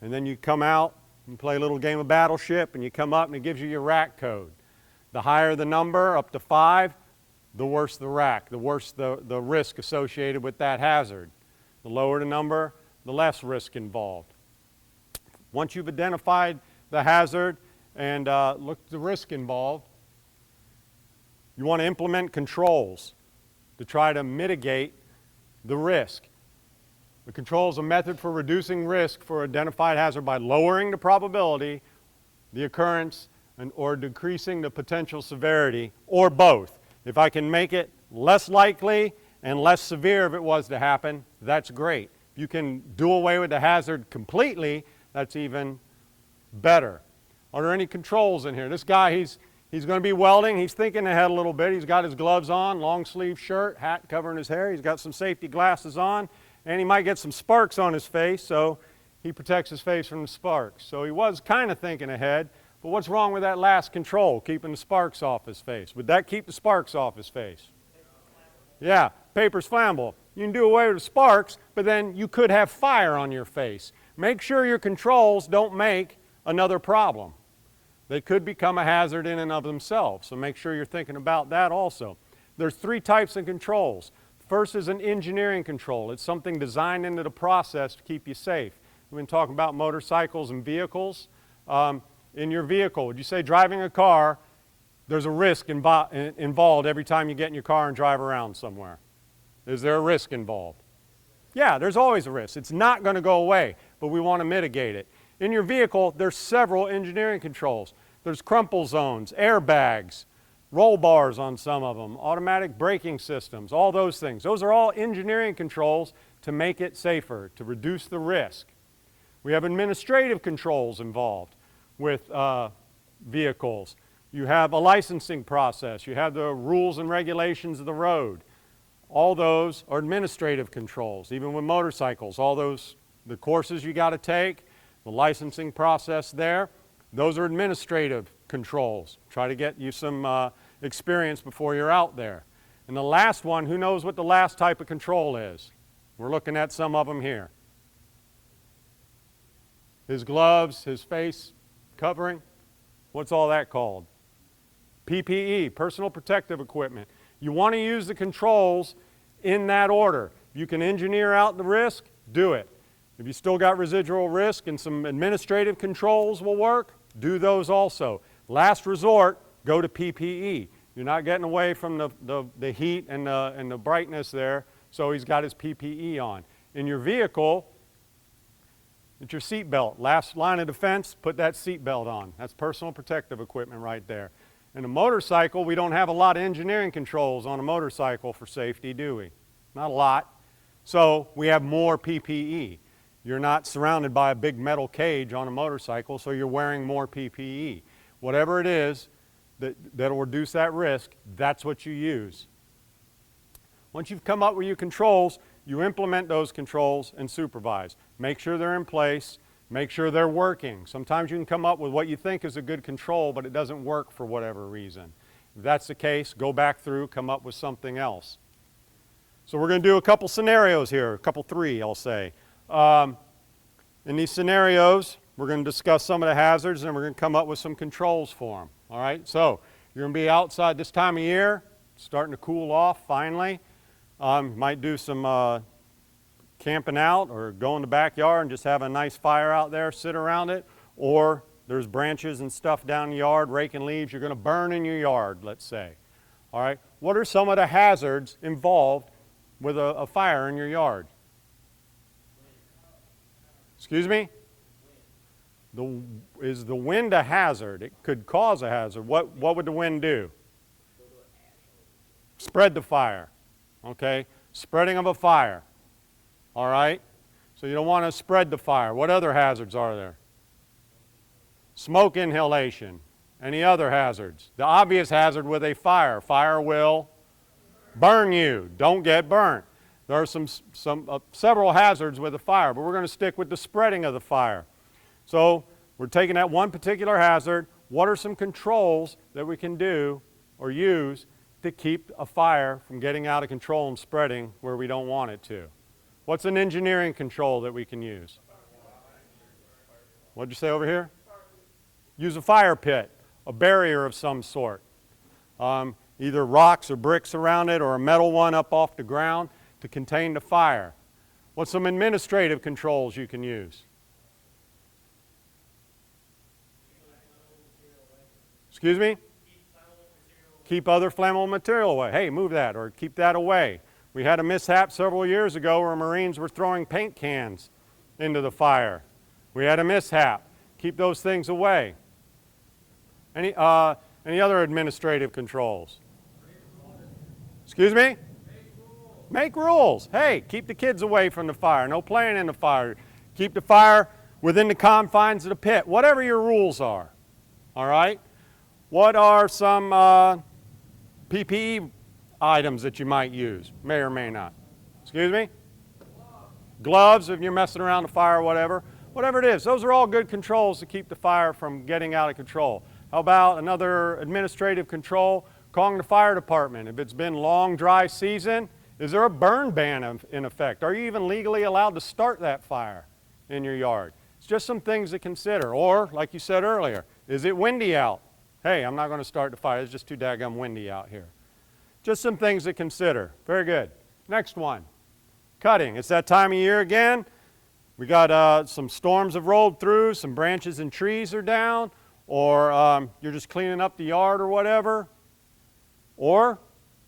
And then you come out and play a little game of Battleship and you come up and it gives you your rack code. The higher the number, up to 5, the worse the rack, the worse the risk associated with that hazard. The lower the number, the less risk involved. Once you've identified the hazard and looked at the risk involved, you want to implement controls to try to mitigate the risk. The control is a method for reducing risk for identified hazard by lowering the probability, the occurrence, or decreasing the potential severity, or both. If I can make it less likely and less severe if it was to happen, that's great. If you can do away with the hazard completely, that's even better. Are there any controls in here? This guy, he's going to be welding. He's thinking ahead a little bit. He's got his gloves on, long sleeve shirt, hat covering his hair. He's got some safety glasses on, and he might get some sparks on his face, so he protects his face from the sparks. So he was kind of thinking ahead, but what's wrong with that last control, keeping the sparks off his face? Would that keep the sparks off his face? Yeah, paper's flammable. You can do away with the sparks, but then you could have fire on your face. Make sure your controls don't make another problem. They could become a hazard in and of themselves, so make sure you're thinking about that also. There's 3 types of controls. First is an engineering control. It's something designed into the process to keep you safe. We've been talking about motorcycles and vehicles. In your vehicle, would you say driving a car, there's a risk involved every time you get in your car and drive around somewhere? Is there a risk involved? Yeah, there's always a risk. It's not going to go away, but we want to mitigate it. In your vehicle, there's several engineering controls. There's crumple zones, airbags, roll bars on some of them, automatic braking systems, all those things. Those are all engineering controls to make it safer, to reduce the risk. We have administrative controls involved with vehicles. You have a licensing process. You have the rules and regulations of the road. All those are administrative controls, even with motorcycles. All those, the courses you got to take, the licensing process there, those are administrative controls. Try to get you some experience before you're out there. And the last one, who knows what the last type of control is? We're looking at some of them here. His gloves, his face covering, what's all that called? PPE, personal protective equipment. You want to use the controls in that order. If you can engineer out the risk, do it. If you still got residual risk and some administrative controls will work, do those also. Last resort, go to PPE. You're not getting away from the heat and the brightness there, so he's got his PPE on. In your vehicle, It's your seat belt. Last line of defense, put that seat belt on. That's personal protective equipment right there. In a motorcycle, we don't have a lot of engineering controls on a motorcycle for safety, do we? Not a lot. So we have more PPE. You're not surrounded by a big metal cage on a motorcycle, so you're wearing more PPE. Whatever it is that'll reduce that risk, that's what you use. Once you've come up with your controls, you implement those controls and supervise. Make sure they're in place. Make sure they're working. Sometimes you can come up with what you think is a good control, but it doesn't work for whatever reason. If that's the case, go back through, come up with something else. So we're going to do a couple scenarios here, three, I'll say. In these scenarios, we're going to discuss some of the hazards, and we're going to come up with some controls for them. All right? So you're going to be outside this time of year, starting to cool off finally. Might do some camping out or go in the backyard and just have a nice fire out there, sit around it. Or there's branches and stuff down the yard, raking leaves. You're going to burn in your yard, let's say. All right? What are some of the hazards involved with a fire in your yard? Excuse me? Is the wind a hazard? It could cause a hazard. What would the wind do? Spread the fire. Okay? Spreading of a fire. All right? So you don't want to spread the fire. What other hazards are there? Smoke inhalation. Any other hazards? The obvious hazard with a fire. Fire will burn you. Don't get burnt. There are several hazards with a fire, but we're going to stick with the spreading of the fire. So we're taking that one particular hazard. What are some controls that we can do or use to keep a fire from getting out of control and spreading where we don't want it to? What's an engineering control that we can use? What'd you say over here? Use a fire pit, a barrier of some sort. Either rocks or bricks around it or a metal one up off the ground to contain the fire. What's some administrative controls you can use? Excuse me? Keep other flammable material away. Hey, move that or keep that away. We had a mishap several years ago where Marines were throwing paint cans into the fire. We had a mishap. Keep those things away. Any other administrative controls? Excuse me? Make rules. Hey, keep the kids away from the fire. No playing in the fire. Keep the fire within the confines of the pit. Whatever your rules are. All right? What are some PPE items that you might use? May or may not. Excuse me? Gloves if you're messing around the fire or whatever. Whatever it is. Those are all good controls to keep the fire from getting out of control. How about another administrative control? Calling the fire department. If it's been long, dry season, is there a burn ban in effect? Are you even legally allowed to start that fire in your yard? It's just some things to consider. Or, like you said earlier, is it windy out? Hey, I'm not going to start the fire. It's just too daggum windy out here. Just some things to consider. Very good. Next one. Cutting. It's that time of year again. We got some storms have rolled through. Some branches and trees are down. Or you're just cleaning up the yard or whatever. Or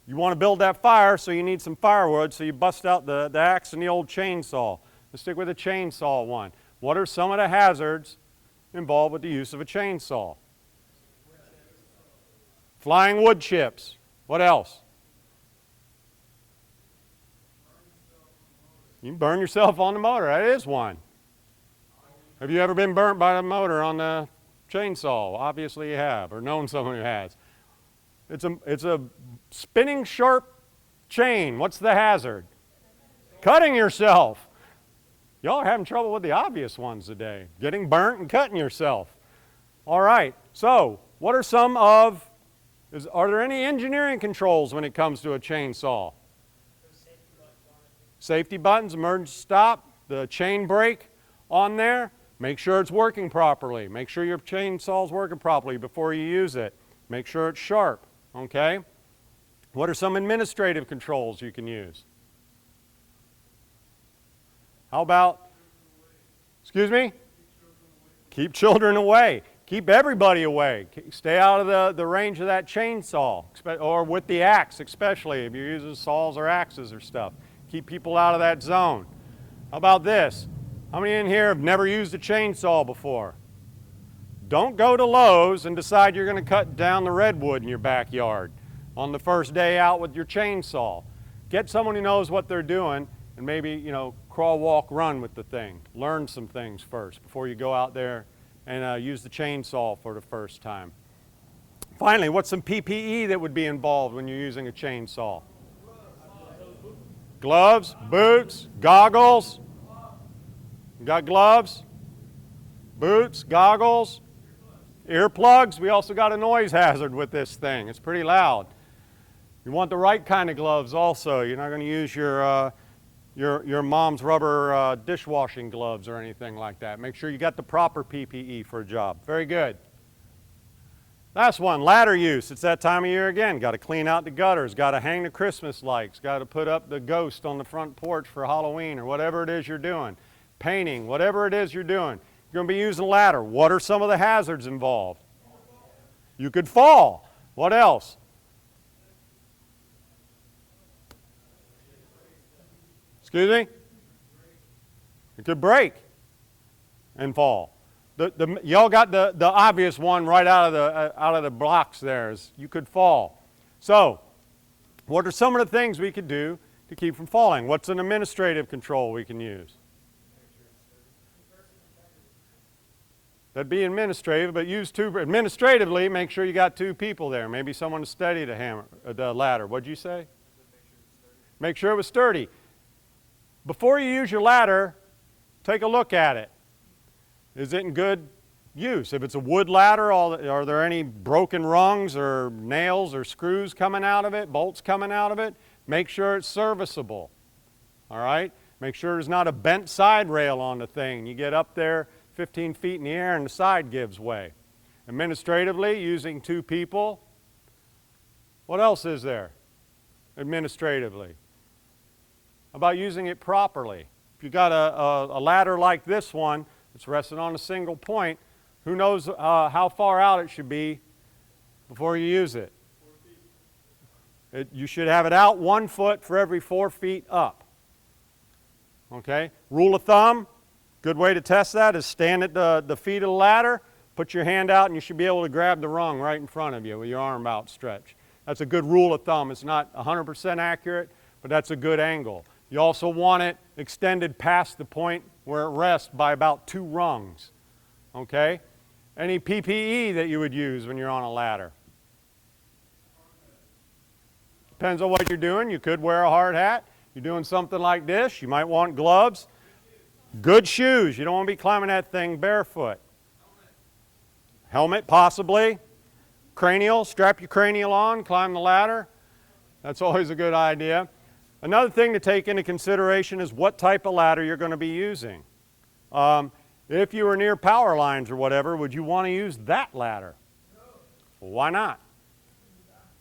you want to build that fire, so you need some firewood, so you bust out the axe and the old chainsaw. Let's stick with the chainsaw one. What are some of the hazards involved with the use of a chainsaw? Flying wood chips. What else? You can burn yourself on the motor. That is one. Have you ever been burnt by the motor on the chainsaw? Obviously you have, or known someone who has. It's a spinning sharp chain. What's the hazard? Cutting yourself. Y'all are having trouble with the obvious ones today. Getting burnt and cutting yourself. All right, so what are some of, are there any engineering controls when it comes to a chainsaw? Safety buttons, emergency stop, the chain brake on there. Make sure it's working properly. Make sure your chainsaw's working properly before you use it. Make sure it's sharp, okay? What are some administrative controls you can use? How about, excuse me? Keep children away. Keep everybody away. Stay out of the range of that chainsaw, or with the axe especially, if you're using saws or axes or stuff. Keep people out of that zone. How about this? How many in here have never used a chainsaw before? Don't go to Lowe's and decide you're going to cut down the redwood in your backyard on the first day out with your chainsaw. Get someone who knows what they're doing and maybe, you know, crawl, walk, run with the thing. Learn some things first before you go out there and use the chainsaw for the first time. Finally, what's some PPE that would be involved when you're using a chainsaw? Gloves, boots, goggles. You got gloves, boots, goggles, earplugs. We also got a noise hazard with this thing. It's pretty loud. You want the right kind of gloves also. You're not going to use your mom's rubber dishwashing gloves or anything like that. Make sure you got the proper PPE for a job. Very good. Last one, ladder use. It's that time of year again. Got to clean out the gutters, got to hang the Christmas lights, got to put up the ghost on the front porch for Halloween or whatever it is you're doing. Painting, whatever it is you're doing. You're going to be using a ladder. What are some of the hazards involved? You could fall. What else? Excuse me? It could break and fall. Y'all got the obvious one right out of the blocks there. Is you could fall. So, what are some of the things we could do to keep from falling? What's an administrative control we can use? That'd be administrative, but use administratively, make sure you got two people there. Maybe someone to steady the ladder. What'd you say? Make sure it was sturdy. Before you use your ladder, take a look at it. Is it in good use? If it's a wood ladder, are there any broken rungs or nails or screws coming out of it, bolts coming out of it? Make sure it's serviceable. All right? Make sure there's not a bent side rail on the thing. You get up there 15 feet in the air and the side gives way. Administratively, using two people. What else is there administratively? How about using it properly? If you've got a ladder like this one, it's resting on a single point, who knows how far out it should be before you use it? You should have it out 1 foot for every 4 feet up. Okay? Rule of thumb, good way to test that is stand at the feet of the ladder, put your hand out, and you should be able to grab the rung right in front of you with your arm outstretched. That's a good rule of thumb. It's not 100% accurate, but that's a good angle. You also want it extended past the point where it rests by about 2 rungs. Okay? Any PPE that you would use when you're on a ladder? Depends on what you're doing. You could wear a hard hat. You're doing something like this, you might want gloves. Good shoes. You don't want to be climbing that thing barefoot. Helmet, possibly. Cranial, strap your cranial on, climb the ladder. That's always a good idea. Another thing to take into consideration is what type of ladder you're going to be using. If you were near power lines or whatever, would you want to use that ladder? Well, why not?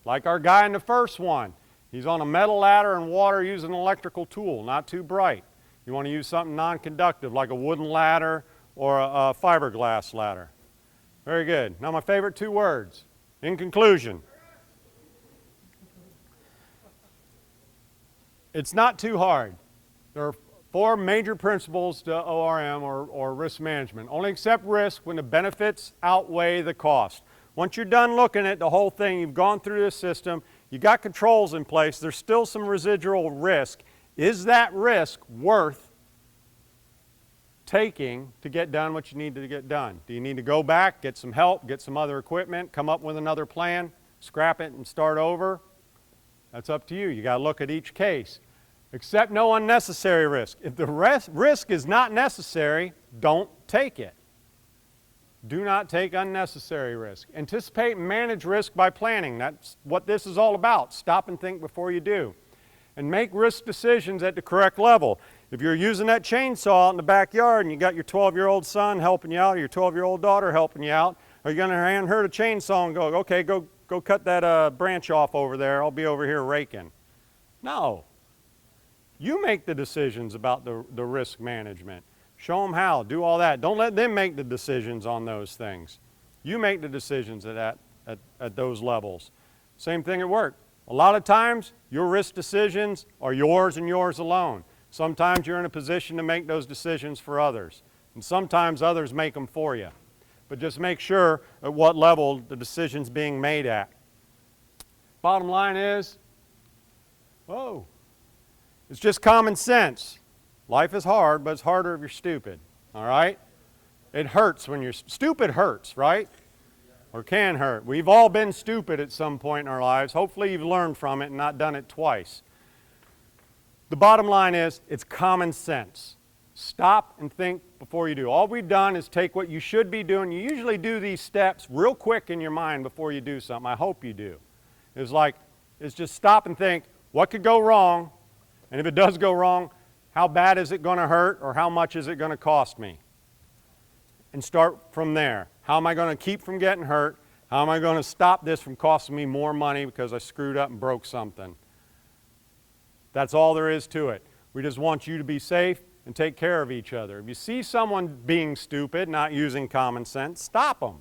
Like our guy in the first one. He's on a metal ladder in water using an electrical tool, not too bright. You want to use something non-conductive like a wooden ladder or a fiberglass ladder. Very good. Now my favorite 2 words. In conclusion. It's not too hard. There are 4 major principles to ORM or risk management. Only accept risk when the benefits outweigh the cost. Once you're done looking at the whole thing, you've gone through this system, you got controls in place, there's still some residual risk. Is that risk worth taking to get done what you need to get done? Do you need to go back, get some help, get some other equipment, come up with another plan, scrap it and start over? That's up to you. You got to look at each case. Accept no unnecessary risk. If the risk is not necessary, don't take it. Do not take unnecessary risk. Anticipate and manage risk by planning. That's what this is all about. Stop and think before you do. And make risk decisions at the correct level. If you're using that chainsaw out in the backyard and you got your 12-year-old son helping you out or your 12-year-old daughter helping you out, are you going to hand her the chainsaw and go, okay, go cut that branch off over there, I'll be over here raking? No. You make the decisions about the risk management. Show them how, do all that. Don't let them make the decisions on those things. You make the decisions at those levels. Same thing at work. A lot of times, your risk decisions are yours and yours alone. Sometimes you're in a position to make those decisions for others, and sometimes others make them for you. But just make sure at what level the decision's being made at. Bottom line is, it's just common sense. Life is hard, but it's harder if you're stupid, all right? It hurts when you're stupid hurts, right? Or can hurt. We've all been stupid at some point in our lives. Hopefully you've learned from it and not done it twice. The bottom line is, it's common sense. Stop and think before you do. All we've done is take what you should be doing. You usually do these steps real quick in your mind before you do something. I hope you do. It's just stop and think, what could go wrong? And if it does go wrong, how bad is it going to hurt, or how much is it going to cost me? And start from there. How am I going to keep from getting hurt? How am I going to stop this from costing me more money because I screwed up and broke something? That's all there is to it. We just want you to be safe and take care of each other. If you see someone being stupid, not using common sense, stop them.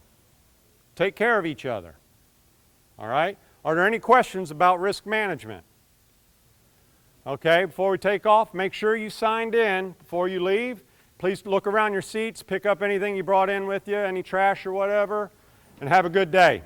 Take care of each other. All right? Are there any questions about risk management? Okay, before we take off, make sure you signed in before you leave. Please look around your seats, pick up anything you brought in with you, any trash or whatever, and have a good day.